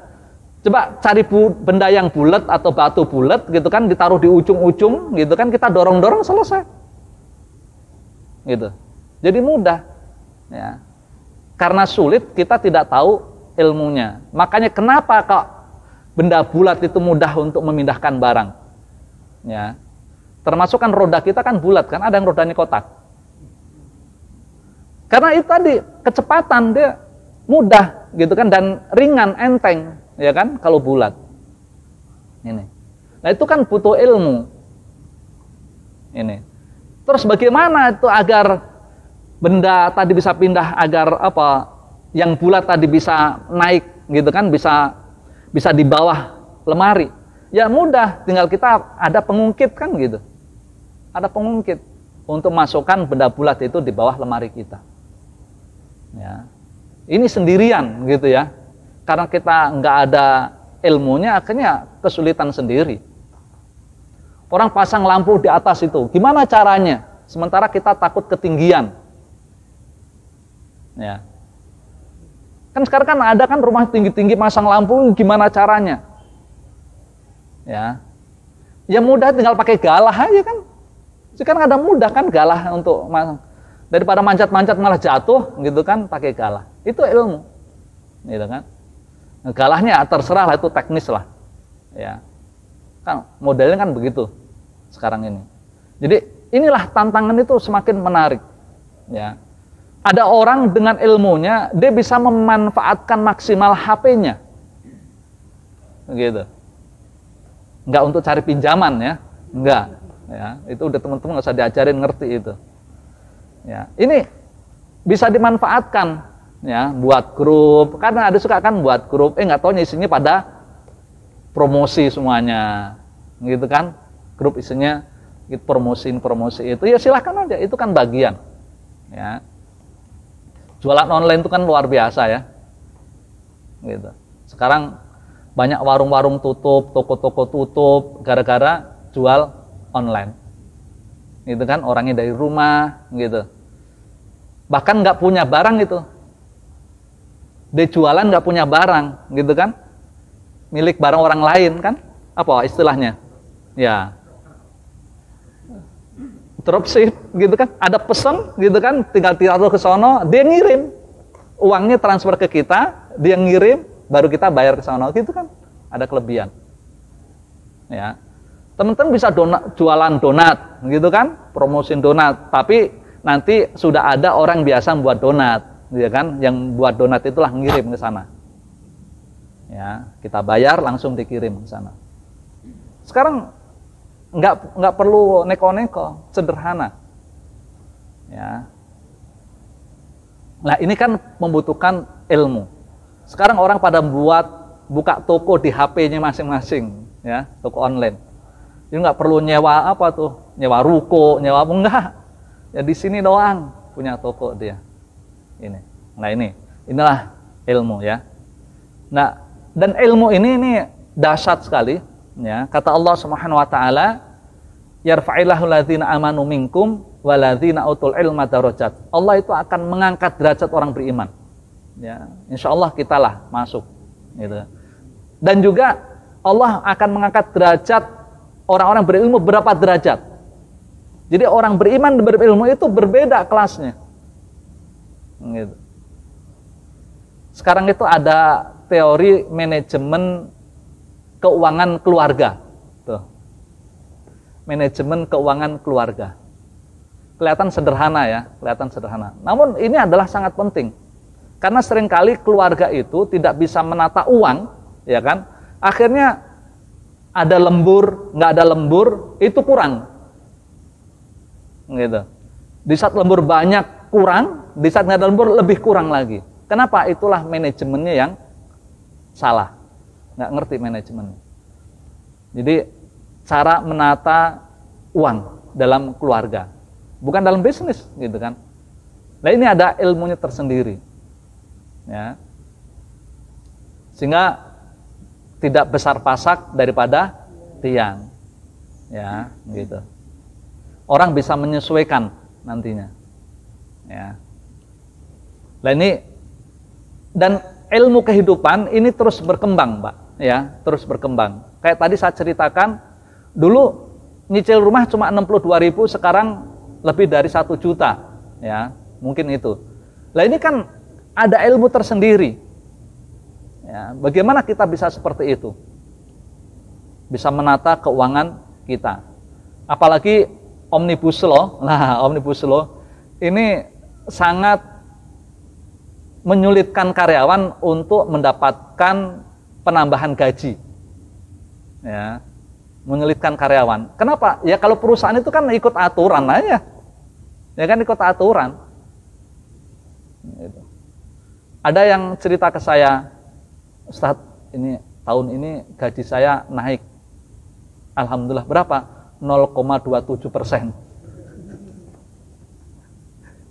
Coba cari benda yang bulat atau batu bulat, gitu kan? Ditaruh di ujung-ujung, gitu kan? Kita dorong-dorong, selesai. Gitu. Jadi mudah. Ya. Karena sulit, kita tidak tahu ilmunya. Makanya kenapa kok benda bulat itu mudah untuk memindahkan barang? Ya. Termasuk kan roda kita kan bulat kan, ada yang rodanya kotak. Karena itu tadi kecepatan dia mudah gitu kan, dan ringan, enteng, ya kan, kalau bulat. Ini. Nah, itu kan butuh ilmu. Ini. Terus bagaimana itu agar benda tadi bisa pindah, agar yang bulat tadi bisa naik gitu kan, bisa di bawah lemari. Ya mudah, tinggal kita ada pengungkit kan gitu. Ada pengungkit untuk masukkan benda bulat itu di bawah lemari kita. Ya. Ini sendirian gitu ya. Karena kita nggak ada ilmunya, akhirnya kesulitan sendiri. Orang pasang lampu di atas itu, gimana caranya? Sementara kita takut ketinggian. Ya. Kan sekarang kan ada kan rumah tinggi-tinggi pasang lampu, gimana caranya? Ya. Ya mudah, tinggal pakai galah aja kan. Sekarang ada mudah kan galah untuk daripada manjat-manjat malah jatuh gitu kan, pakai galah. Itu ilmu. Gitu kan. Nah, galahnya terserah lah, itu teknis lah. Ya. Kan modelnya kan begitu sekarang ini. Jadi inilah tantangan itu semakin menarik. Ya. Ada orang dengan ilmunya, dia bisa memanfaatkan maksimal HP-nya. Gitu. Enggak untuk cari pinjaman ya. Enggak. Ya, itu udah teman-teman nggak usah diajarin, ngerti itu. Ya, ini bisa dimanfaatkan ya buat grup, karena ada suka kan buat grup, nggak taunya isinya pada promosi semuanya, gitu kan? Grup isinya promosi itu, ya silahkan aja, itu kan bagian. Ya, jualan online itu kan luar biasa ya, gitu. Sekarang banyak warung-warung tutup, toko-toko tutup, gara-gara jual online, gitu kan, orangnya dari rumah, gitu, bahkan nggak punya barang gitu, dia jualan nggak punya barang, gitu kan, milik barang orang lain kan, apa istilahnya, ya, dropship gitu kan, ada pesan gitu kan, tinggal taruh ke sono, dia ngirim, uangnya transfer ke kita, dia ngirim, baru kita bayar ke sono, gitu kan, ada kelebihan. Ya, teman-teman bisa jualan donat, gitu kan, promosin donat, tapi nanti sudah ada orang biasa buat donat, ya kan, yang buat donat itulah ngirim ke sana. Ya, kita bayar langsung dikirim ke sana. Sekarang nggak perlu neko-neko, sederhana. Ya. Nah, ini kan membutuhkan ilmu. Sekarang orang pada buka toko di HP-nya masing-masing, ya, toko online. Jadi nggak perlu nyewa apa tuh, nyewa ruko, nyewa apa, enggak. Ya di sini doang punya toko dia. Ini. Nah, inilah ilmu ya. Nah, dan ilmu ini dahsyat sekali, ya. Kata Allah Subhanahu wa taala, yarfa'illahu alladzina amanu minkum waladzina utul ilma darajat. Allah itu akan mengangkat derajat orang beriman. Ya, insyaallah kitalah masuk gitu. Dan juga Allah akan mengangkat derajat orang-orang berilmu berapa derajat. Jadi orang beriman dan berilmu itu berbeda kelasnya. Gitu. Sekarang itu ada teori manajemen keuangan keluarga. Tuh. Manajemen keuangan keluarga. Kelihatan sederhana ya, kelihatan sederhana. Namun ini adalah sangat penting. Karena seringkali keluarga itu tidak bisa menata uang, ya kan? Akhirnya ada lembur, nggak ada lembur, itu kurang. Gitu. Di saat lembur banyak kurang, di saat nggak ada lembur lebih kurang lagi. Kenapa? Itulah manajemennya yang salah. Nggak ngerti manajemennya. Jadi cara menata uang dalam keluarga, bukan dalam bisnis, gitu kan? Nah, ini ada ilmunya tersendiri, ya. Sehingga tidak besar pasak daripada tiang, ya, gitu. Orang bisa menyesuaikan nantinya, ya. Nah, ini dan ilmu kehidupan ini terus berkembang, Mbak, ya, terus berkembang. Kayak tadi saya ceritakan, dulu nyicil rumah cuma 62.000, sekarang lebih dari 1 juta, ya, mungkin itu. Nah, ini kan ada ilmu tersendiri. Ya, bagaimana kita bisa seperti itu? Bisa menata keuangan kita. Apalagi Omnibus Law. Nah, Omnibus Law ini sangat menyulitkan karyawan untuk mendapatkan penambahan gaji. Ya, menyulitkan karyawan. Kenapa? Ya kalau perusahaan itu kan ikut aturan aja. Ya kan, ikut aturan. Gitu. Ada yang cerita ke saya, Ustaz, ini tahun ini gaji saya naik. Alhamdulillah, berapa? 0,27%.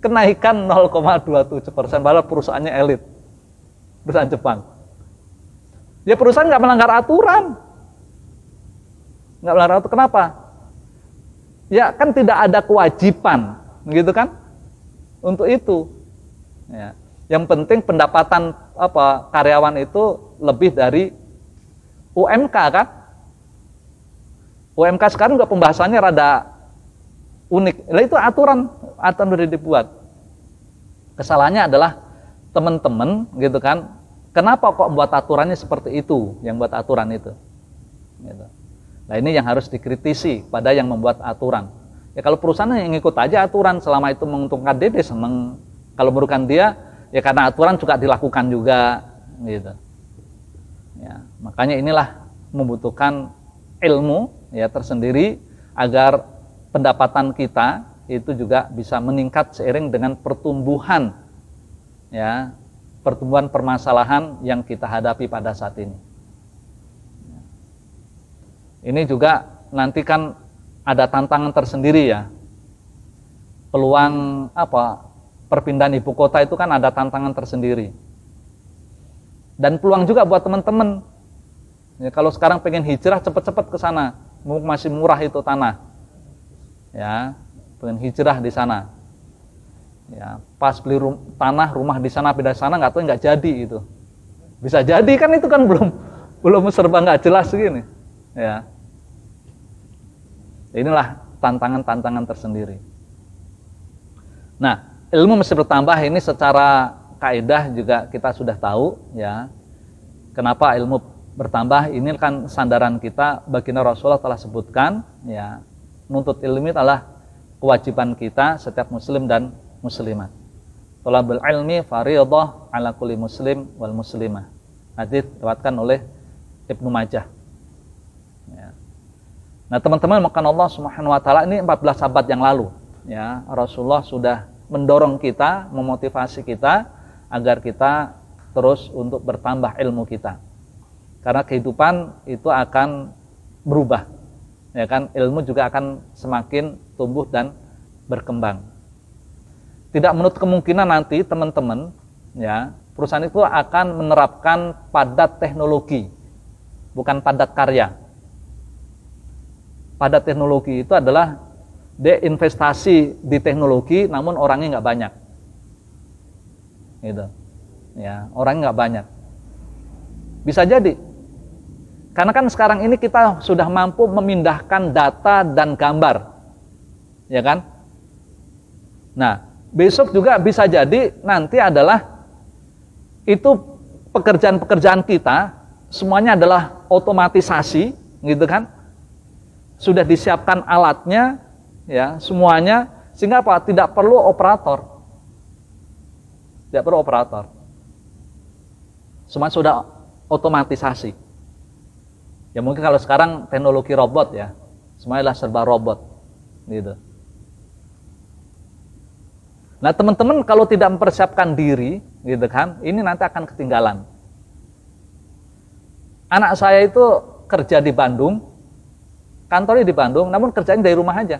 Kenaikan 0,27%, padahal perusahaannya elit. Perusahaan Jepang. Ya perusahaan nggak melanggar aturan. Nggak melanggar aturan, kenapa? Ya kan tidak ada kewajiban, gitu kan? Untuk itu. Ya. Yang penting pendapatan karyawan itu lebih dari UMK kan? UMK sekarang juga pembahasannya rada unik. Nah, itu aturan sudah dibuat. Kesalahannya adalah teman-teman, gitu kan? Kenapa kok buat aturannya seperti itu? Yang buat aturan itu. Gitu. Nah, ini yang harus dikritisi pada yang membuat aturan. Ya kalau perusahaan yang ngikut aja aturan, selama itu menguntungkan dia seneng. Kalau merugikan dia, ya karena aturan juga dilakukan juga, gitu. Ya, makanya inilah membutuhkan ilmu ya tersendiri agar pendapatan kita itu juga bisa meningkat seiring dengan pertumbuhan, ya, pertumbuhan permasalahan yang kita hadapi pada saat ini. Ini juga nanti kan ada tantangan tersendiri ya. Peluang perpindahan ibu kota itu kan ada tantangan tersendiri. Dan peluang juga buat teman-teman. Ya, kalau sekarang pengen hijrah cepat-cepat ke sana, masih murah itu tanah. Ya, pengen hijrah di sana. Ya, pas beli tanah, rumah di sana, pindah sana, nggak tahu nggak jadi itu. Bisa jadi kan, itu kan belum serba nggak jelas gini. Ya. Inilah tantangan-tantangan tersendiri. Nah, ilmu mesti bertambah ini secara kaidah juga kita sudah tahu ya. Kenapa ilmu bertambah? Ini kan sandaran kita, baginda Rasulullah telah sebutkan ya. Nuntut ilmu adalah kewajiban kita setiap muslim dan muslimat. Thalabul ilmi fardhah ala kulli muslim wal muslimah. Hadis diriwayatkan oleh Ibnu Majah. Ya. Nah, teman-teman, maka Allah Subhanahu wa taala ini 14 abad yang lalu ya, Rasulullah sudah mendorong kita, memotivasi kita agar kita terus untuk bertambah ilmu kita. Karena kehidupan itu akan berubah. Ya kan, ilmu juga akan semakin tumbuh dan berkembang. Tidak menutup kemungkinan nanti teman-teman ya, perusahaan itu akan menerapkan padat teknologi, bukan padat karya. Padat teknologi itu adalah dia investasi di teknologi, namun orangnya nggak banyak. Gitu. Ya, orangnya nggak banyak. Bisa jadi. Karena kan sekarang ini kita sudah mampu memindahkan data dan gambar. Ya kan? Nah, besok juga bisa jadi nanti adalah itu pekerjaan-pekerjaan kita semuanya adalah otomatisasi, gitu kan? Sudah disiapkan alatnya, ya, semuanya, sehingga apa? Tidak perlu operator. Tidak perlu operator. Semua sudah otomatisasi. Ya mungkin kalau sekarang teknologi robot ya, semuanya adalah serba robot, gitu. Nah, teman-teman kalau tidak mempersiapkan diri, gitu kan, ini nanti akan ketinggalan. Anak saya itu kerja di Bandung, kantornya di Bandung, namun kerjanya dari rumah aja.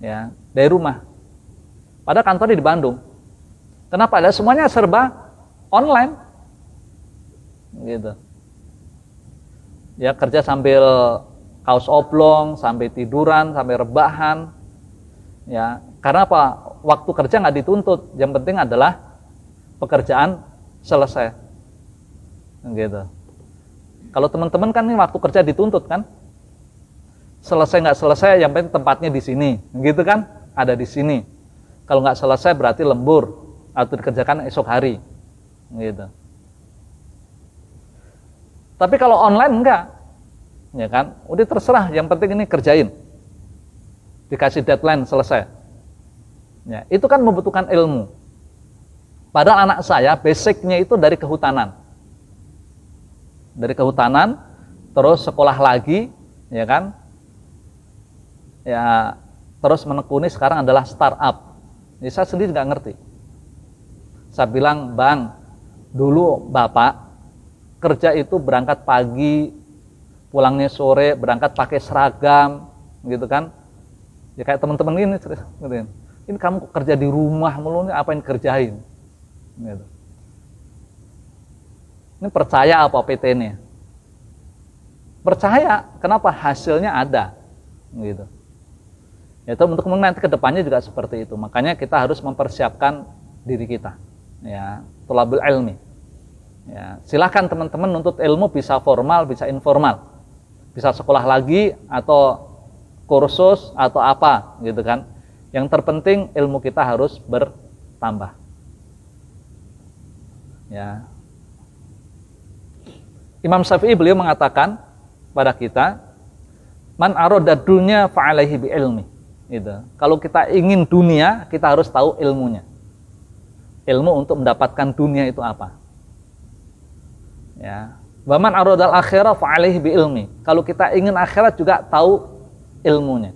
Ya, dari rumah. Padahal kantornya di Bandung. Kenapa? Semuanya serba online. Gitu. Ya, kerja sambil kaos oblong, sampai tiduran, sampai rebahan. Ya, karena apa? Waktu kerja nggak dituntut. Yang penting adalah pekerjaan selesai. Gitu. Kalau teman-teman kan ini waktu kerja dituntut kan? Selesai nggak selesai, yang penting tempatnya di sini, gitu kan? Ada di sini. Kalau nggak selesai berarti lembur atau dikerjakan esok hari, gitu. Tapi kalau online enggak, ya kan? Udah terserah, yang penting ini kerjain. Dikasih deadline selesai. Ya, itu kan membutuhkan ilmu. Padahal anak saya basicnya itu dari kehutanan. Dari kehutanan, terus sekolah lagi, ya kan? Ya, terus menekuni sekarang adalah startup. Jadi saya sendiri nggak ngerti. Saya bilang, Bang, dulu Bapak kerja itu berangkat pagi, pulangnya sore, berangkat pakai seragam, gitu kan? Ya kayak teman-teman ini, gitu. Ini kamu kerja di rumah mulu, apa yang kerjain? Gitu. Ini percaya apa PT-nya? Percaya, kenapa? Hasilnya ada, gitu. Ya, itu untuk nanti kedepannya juga seperti itu. Makanya kita harus mempersiapkan diri kita. Ya, thalabul ilmi. Ya, silakan teman-teman nuntut ilmu bisa formal, bisa informal, bisa sekolah lagi atau kursus atau apa, gitu kan. Yang terpenting ilmu kita harus bertambah. Ya. Imam Syafi'i beliau mengatakan pada kita, man arada dunya fa'alaihi bi ilmi. Gitu. Kalau kita ingin dunia, kita harus tahu ilmunya. Ilmu untuk mendapatkan dunia itu apa? Ya. Wa man aradal akhirah fa'alaihi bi ilmi. Kalau kita ingin akhirat juga tahu ilmunya.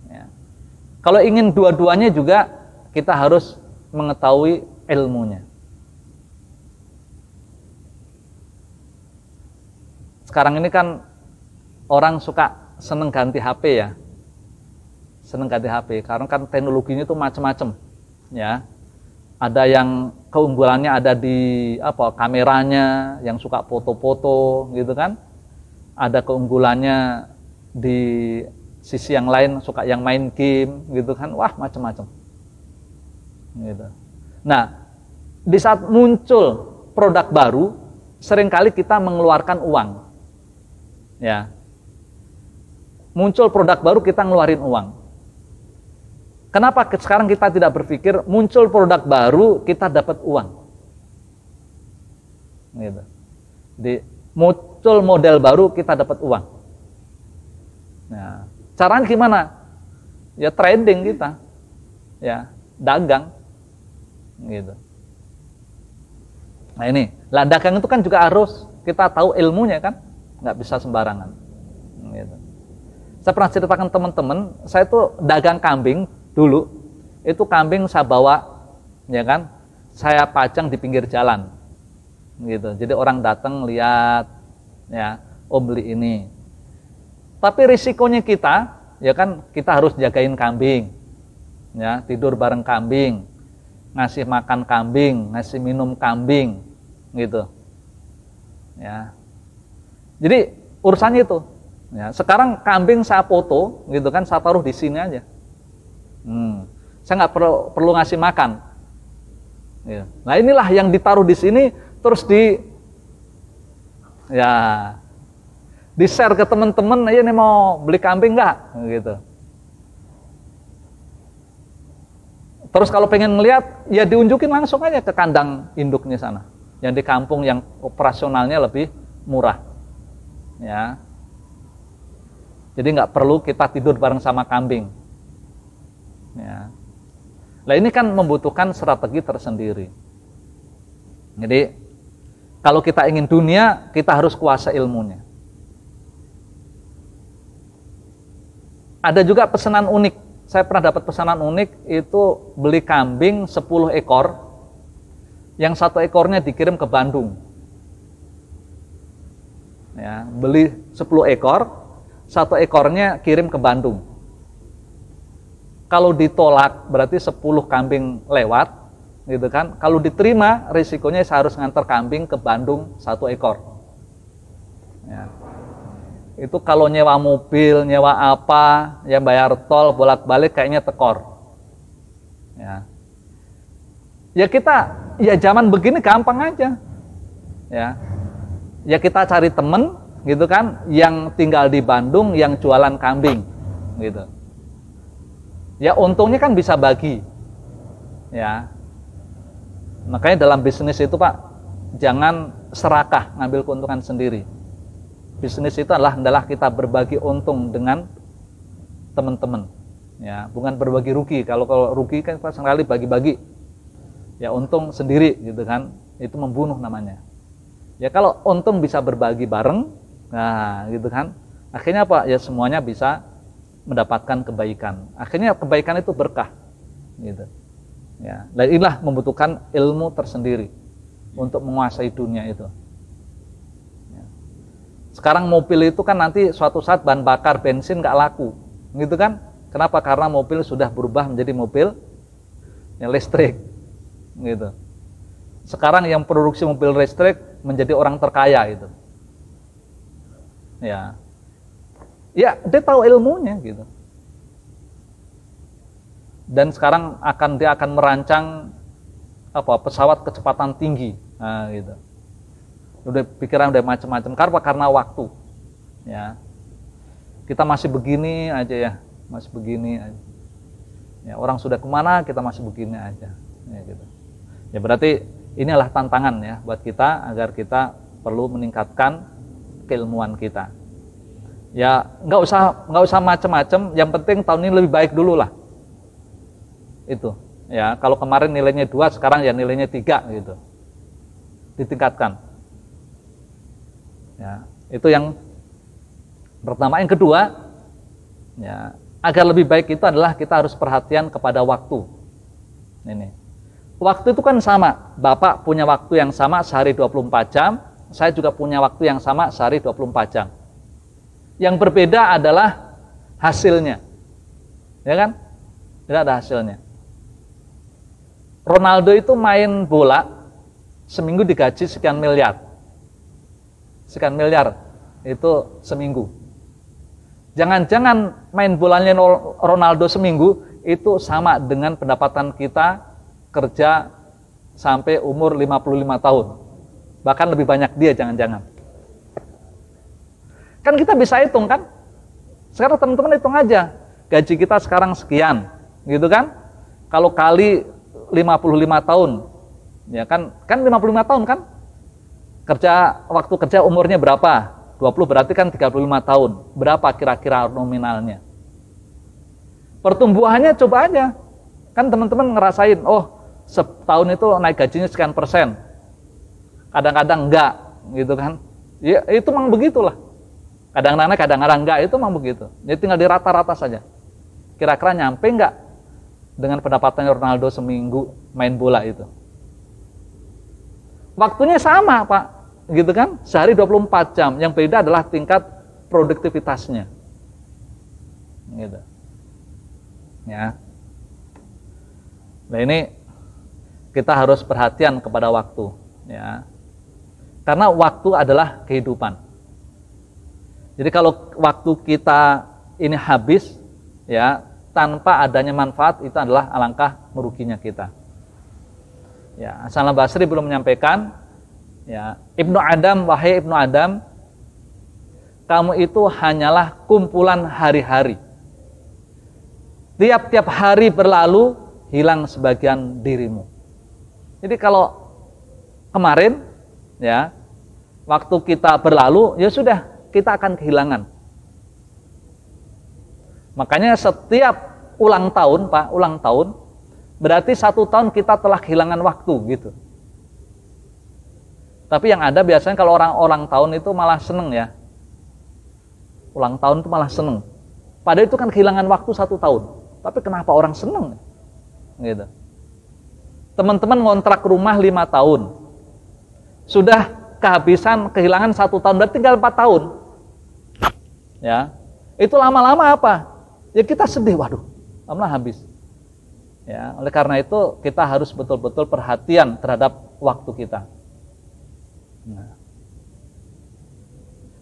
Ya. Kalau ingin dua-duanya juga kita harus mengetahui ilmunya. Sekarang ini kan orang suka seneng ganti HP ya. Seneng ganti HP karena kan teknologinya itu macam-macam. Ya. Ada yang keunggulannya ada di kameranya, yang suka foto-foto gitu kan. Ada keunggulannya di sisi yang lain suka yang main game gitu kan. Wah, macam-macam. Gitu. Nah, di saat muncul produk baru, seringkali kita mengeluarkan uang. Ya. muncul produk baru kita ngeluarin uang. Kenapa sekarang kita tidak berpikir muncul produk baru kita dapat uang? Gitu. Jadi muncul model baru kita dapat uang. Nah, caranya gimana? Ya trading kita, ya dagang, gitu. Nah ini, lah dagang itu kan juga harus kita tahu ilmunya kan, nggak bisa sembarangan. Gitu. Saya pernah ceritakan teman-teman, saya tuh dagang kambing dulu, itu kambing saya bawa, ya kan, saya pajang di pinggir jalan, gitu. Jadi orang datang lihat, ya, oh beli ini. Tapi risikonya kita, ya kan, kita harus jagain kambing, ya, tidur bareng kambing, ngasih makan kambing, ngasih minum kambing, gitu, ya. Jadi urusannya itu. Ya, sekarang kambing saya foto, gitu kan, saya taruh di sini aja. Saya nggak perlu ngasih makan. Ya. Nah inilah yang ditaruh di sini, terus di share ke teman-teman, ayo nih mau beli kambing nggak, gitu. Terus kalau pengen ngeliat, ya diunjukin langsung aja ke kandang induknya sana, yang di kampung yang operasionalnya lebih murah, ya. Jadi nggak perlu kita tidur bareng sama kambing. Ya. Nah ini kan membutuhkan strategi tersendiri. Jadi kalau kita ingin dunia, kita harus kuasa ilmunya. Ada juga pesanan unik. Saya pernah dapat pesanan unik, itu beli kambing 10 ekor, yang 1 ekornya dikirim ke Bandung. Ya, beli 10 ekor, 1 ekornya kirim ke Bandung. Kalau ditolak berarti 10 kambing lewat, gitu kan. Kalau diterima, risikonya saya harus ngantar kambing ke Bandung 1 ekor. Ya. Itu kalau nyewa mobil, nyewa apa, ya bayar tol bolak-balik kayaknya tekor. Ya. Ya kita, ya zaman begini gampang aja. Ya. Ya kita cari temen, gitu kan, yang tinggal di Bandung, yang jualan kambing, gitu. Ya untungnya kan bisa bagi, ya. Makanya dalam bisnis itu Pak, jangan serakah ngambil keuntungan sendiri. Bisnis itu adalah kita berbagi untung dengan teman-teman, ya, bukan berbagi rugi. Kalau rugi kan seringkali bagi-bagi, ya untung sendiri, gitu kan, itu membunuh namanya. Ya kalau untung bisa berbagi bareng, nah, gitu kan. Akhirnya apa? Ya semuanya bisa mendapatkan kebaikan. Akhirnya kebaikan itu berkah, gitu. Ya, dan inilah membutuhkan ilmu tersendiri untuk menguasai dunia itu. Ya. Sekarang mobil itu kan nanti suatu saat bahan bakar bensin nggak laku, gitu kan? Kenapa? Karena mobil sudah berubah menjadi mobil yang listrik, gitu. Sekarang yang produksi mobil listrik menjadi orang terkaya itu. Ya, ya dia tahu ilmunya gitu. Dan sekarang dia akan merancang pesawat kecepatan tinggi, nah, gitu. Udah pikiran udah macam-macam. Karena waktu, ya. Kita masih begini aja ya, masih begini aja. Ya orang sudah kemana, kita masih begini aja, ya gitu. Ya berarti inilah tantangan ya buat kita agar kita perlu meningkatkan keilmuan kita. Ya nggak usah macam-macam, yang penting tahun ini lebih baik dulu lah. Itu ya, kalau kemarin nilainya 2, sekarang ya nilainya 3 gitu. Ditingkatkan. Ya, itu yang pertama. Yang kedua, ya, agar lebih baik itu adalah kita harus perhatian kepada waktu. Ini. Waktu itu kan sama, Bapak punya waktu yang sama sehari 24 jam, saya juga punya waktu yang sama sehari 24 jam. Yang berbeda adalah hasilnya. Ya kan? Tidak ada hasilnya. Ronaldo itu main bola seminggu digaji sekian miliar. Sekian miliar itu seminggu. Jangan-jangan main bolanya Ronaldo seminggu itu sama dengan pendapatan kita kerja sampai umur 55 tahun. Bahkan lebih banyak dia, jangan-jangan. Kan kita bisa hitung kan? Sekarang teman-teman hitung aja, gaji kita sekarang sekian, gitu kan? Kalau kali 55 tahun, ya kan 55 tahun kan? Waktu kerja umurnya berapa? 20 berarti kan 35 tahun. Berapa kira-kira nominalnya? Pertumbuhannya coba aja. Kan teman-teman ngerasain, oh setahun itu naik gajinya sekian persen. Kadang-kadang enggak, gitu kan? Ya itu memang begitulah. Kadang-kadang naik, kadang-kadang enggak, itu memang begitu. Jadi tinggal di rata-rata saja. Kira-kira nyampe enggak dengan pendapatannya Ronaldo seminggu main bola itu? Waktunya sama, Pak. Gitu kan? Sehari 24 jam. Yang beda adalah tingkat produktivitasnya. Gitu. Ya. Nah ini kita harus perhatian kepada waktu, ya. Karena waktu adalah kehidupan. Jadi kalau waktu kita ini habis, ya, tanpa adanya manfaat, itu adalah alangkah meruginya kita. Ya, Hasan al-Basri belum menyampaikan, ya, Ibnu Adam, wahai Ibnu Adam, kamu itu hanyalah kumpulan hari-hari. Tiap-tiap hari berlalu, hilang sebagian dirimu. Jadi kalau kemarin, ya, waktu kita berlalu, ya sudah, kita akan kehilangan. Makanya setiap ulang tahun, Pak, ulang tahun, berarti 1 tahun kita telah kehilangan waktu, gitu. Tapi yang ada biasanya kalau orang ulang tahun itu malah seneng, ya. Ulang tahun itu malah seneng. Padahal itu kan kehilangan waktu 1 tahun. Tapi kenapa orang seneng? Gitu. Teman-teman ngontrak rumah 5 tahun. Sudah kehabisan, kehilangan 1 tahun, berarti tinggal 4 tahun. Ya. Itu lama-lama apa? Ya kita sedih, waduh, lama habis. Ya, oleh karena itu kita harus betul-betul perhatian terhadap waktu kita. Nah.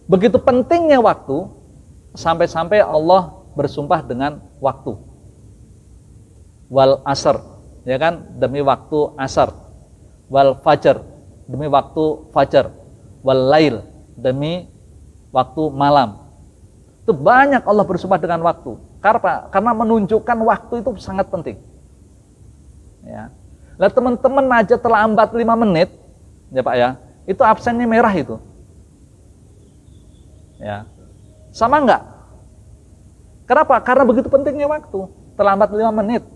Begitu pentingnya waktu, sampai-sampai Allah bersumpah dengan waktu. Wal asr, ya kan, demi waktu asar. Wal fajar, demi waktu fajar. Wal lail, demi waktu malam. Itu banyak Allah bersumpah dengan waktu. Karena menunjukkan waktu itu sangat penting. Ya. Lah teman-teman aja terlambat 5 menit, ya Pak ya, itu absennya merah itu. Ya. Sama enggak? Kenapa? Karena begitu pentingnya waktu. Terlambat 5 menit.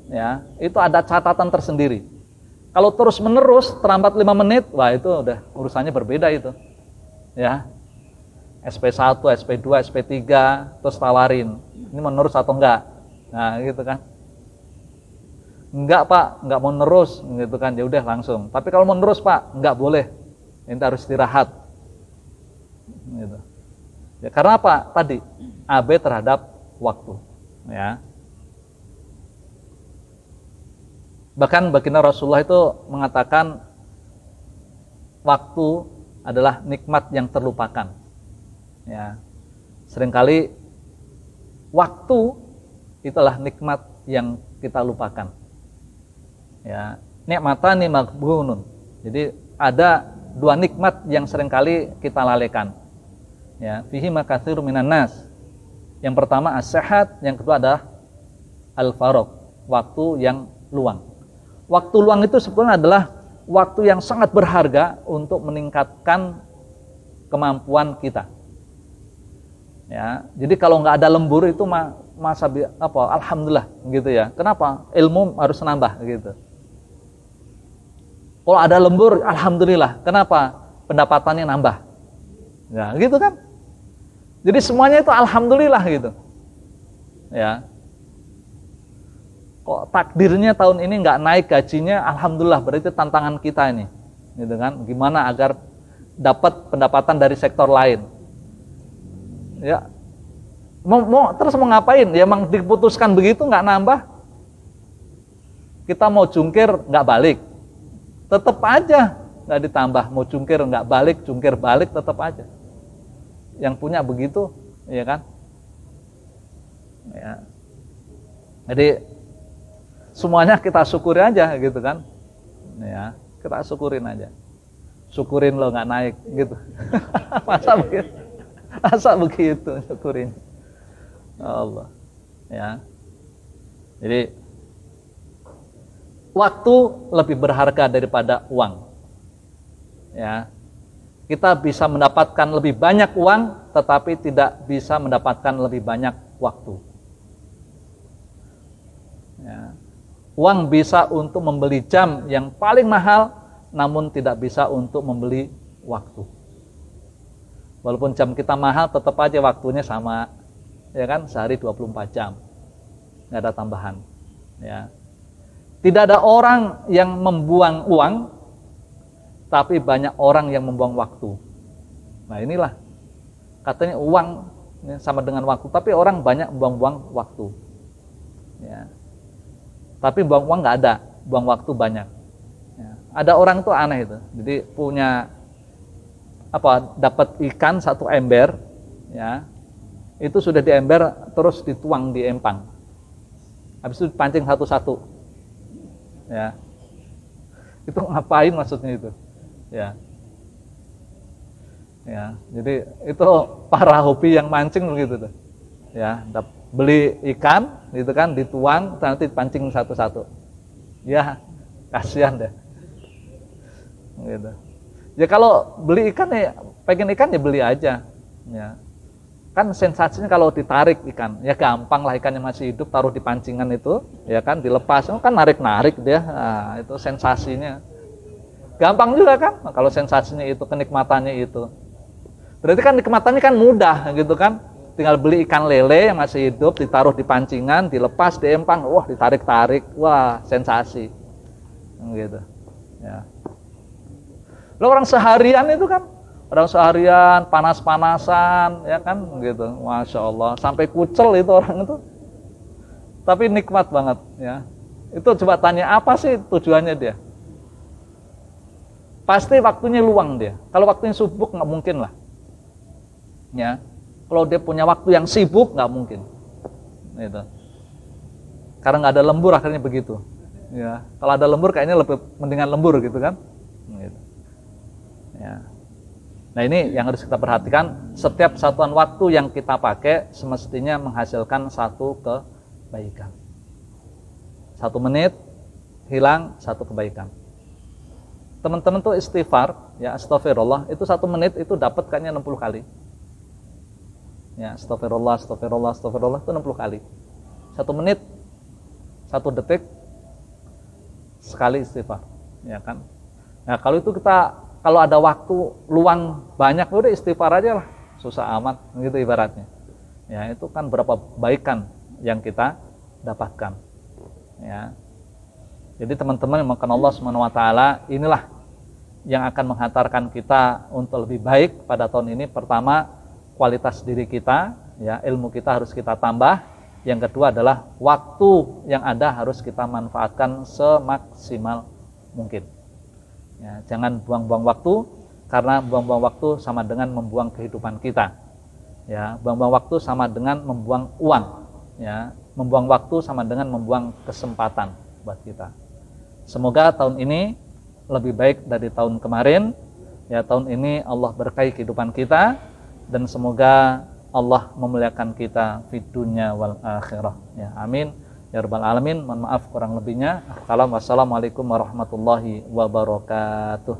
Ya, itu ada catatan tersendiri. Kalau terus-menerus terlambat 5 menit, wah itu udah urusannya berbeda itu. Ya. SP1, SP2, SP3, terus tawarin. Ini mau nerus atau enggak? Nah, gitu kan. Enggak, Pak, enggak mau nerus, gitu kan. Ya udah langsung. Tapi kalau mau nerus, Pak, enggak boleh. Ini harus istirahat. Gitu. Ya, karena apa? Tadi AB terhadap waktu, ya. Bahkan baginda Rasulullah itu mengatakan waktu adalah nikmat yang terlupakan. Ya. Seringkali waktu itulah nikmat yang kita lupakan. Ya, nikmatani maghbunun. Jadi ada 2 nikmat yang seringkali kita lalaikan. Ya, fihi makatsirun minan nas. Yang pertama as-sehat, yang kedua adalah al-faragh, waktu yang luang. Waktu luang itu sebetulnya adalah waktu yang sangat berharga untuk meningkatkan kemampuan kita. Ya, jadi kalau nggak ada lembur itu alhamdulillah gitu ya. Kenapa? Ilmu harus nambah gitu. Kalau ada lembur, alhamdulillah. Kenapa? Pendapatannya nambah. Ya, gitu kan? Jadi semuanya itu alhamdulillah gitu. Ya. Kok takdirnya tahun ini nggak naik gajinya, alhamdulillah, berarti tantangan kita ini. Gitu kan? Gimana agar dapat pendapatan dari sektor lain? Ya, terus mau ngapain? Ya emang diputuskan begitu, nggak nambah. Kita mau jungkir nggak balik, tetap aja nggak ditambah. Mau jungkir nggak balik, jungkir balik, tetap aja. Yang punya begitu, ya kan? Ya. Jadi semuanya kita syukuri aja, gitu kan? Ya, kita syukurin aja. Syukurin lo nggak naik, gitu. Masa begitu? Masa begitu syukurin. Allah. Ya. Jadi waktu lebih berharga daripada uang. Ya. Kita bisa mendapatkan lebih banyak uang, tetapi tidak bisa mendapatkan lebih banyak waktu. Ya. Uang bisa untuk membeli jam yang paling mahal, namun tidak bisa untuk membeli waktu. Walaupun jam kita mahal, tetap aja waktunya sama, ya kan, sehari 24 jam, nggak ada tambahan. Ya. Tidak ada orang yang membuang uang, tapi banyak orang yang membuang waktu. Nah inilah, katanya uang sama dengan waktu, tapi orang banyak membuang-buang waktu. Ya. Tapi buang uang nggak ada, buang waktu banyak. Ya. Ada orang tuh aneh itu, jadi punya dapat ikan satu ember, ya, itu sudah di ember terus dituang di empang, habis itu dipancing satu-satu, ya, itu ngapain maksudnya itu, ya, ya, jadi itu para hobi yang mancing begitu tuh, ya, beli ikan, gitu kan, dituang, nanti dipancing satu-satu, ya, kasihan deh, gitu. Ya kalau beli ikan ya, pengen ikan ya beli aja, ya. Kan sensasinya kalau ditarik ikan, ya gampang lah, ikan yang masih hidup taruh di pancingan itu, ya kan, dilepas, kan narik-narik dia, nah, itu sensasinya. Gampang juga kan, nah, kalau sensasinya itu, kenikmatannya itu. Berarti kan nikmatannya kan mudah gitu kan, tinggal beli ikan lele yang masih hidup, ditaruh di pancingan, dilepas, diempang, wah ditarik-tarik, wah sensasi, gitu, ya. Lo orang seharian itu kan, orang seharian panas-panasan, ya kan, gitu, masya Allah, sampai kucel itu orang itu, tapi nikmat banget, ya. Itu coba tanya apa sih tujuannya dia? Pasti waktunya luang dia. Kalau waktunya sibuk nggak mungkin lah, ya. Kalau dia punya waktu yang sibuk nggak mungkin, gitu. Karena nggak ada lembur akhirnya begitu, ya. Kalau ada lembur kayaknya lebih mendingan lembur gitu kan, gitu. Ya. Nah ini yang harus kita perhatikan, setiap satuan waktu yang kita pakai semestinya menghasilkan satu kebaikan. 1 menit hilang 1 kebaikan. Teman-teman tuh istighfar, ya astagfirullah, itu 1 menit itu dapat kayaknya 60 kali. Ya astagfirullah, astagfirullah, astagfirullah itu 60 kali. 1 menit, 1 detik sekali istighfar, ya kan. Nah kalau itu kalau ada waktu luang banyak, udah istighfar aja lah, susah amat, gitu ibaratnya. Ya itu kan berapa kebaikan yang kita dapatkan. Ya. Jadi teman-teman yang makan Allah SWT, inilah yang akan menghantarkan kita untuk lebih baik pada tahun ini. Pertama, kualitas diri kita, ya, ilmu kita harus kita tambah. Yang kedua adalah waktu yang ada harus kita manfaatkan semaksimal mungkin. Ya, jangan buang-buang waktu, karena buang-buang waktu sama dengan membuang kehidupan kita. Ya, buang-buang waktu sama dengan membuang uang. Ya, membuang waktu sama dengan membuang kesempatan buat kita. Semoga tahun ini lebih baik dari tahun kemarin. Ya, tahun ini Allah berkahi kehidupan kita, dan semoga Allah memuliakan kita di dunia wal akhirah. Ya, amin. Ya Rabbal Alamin. Mohon maaf kurang lebihnya. Wassalamualaikum warahmatullahi wabarakatuh.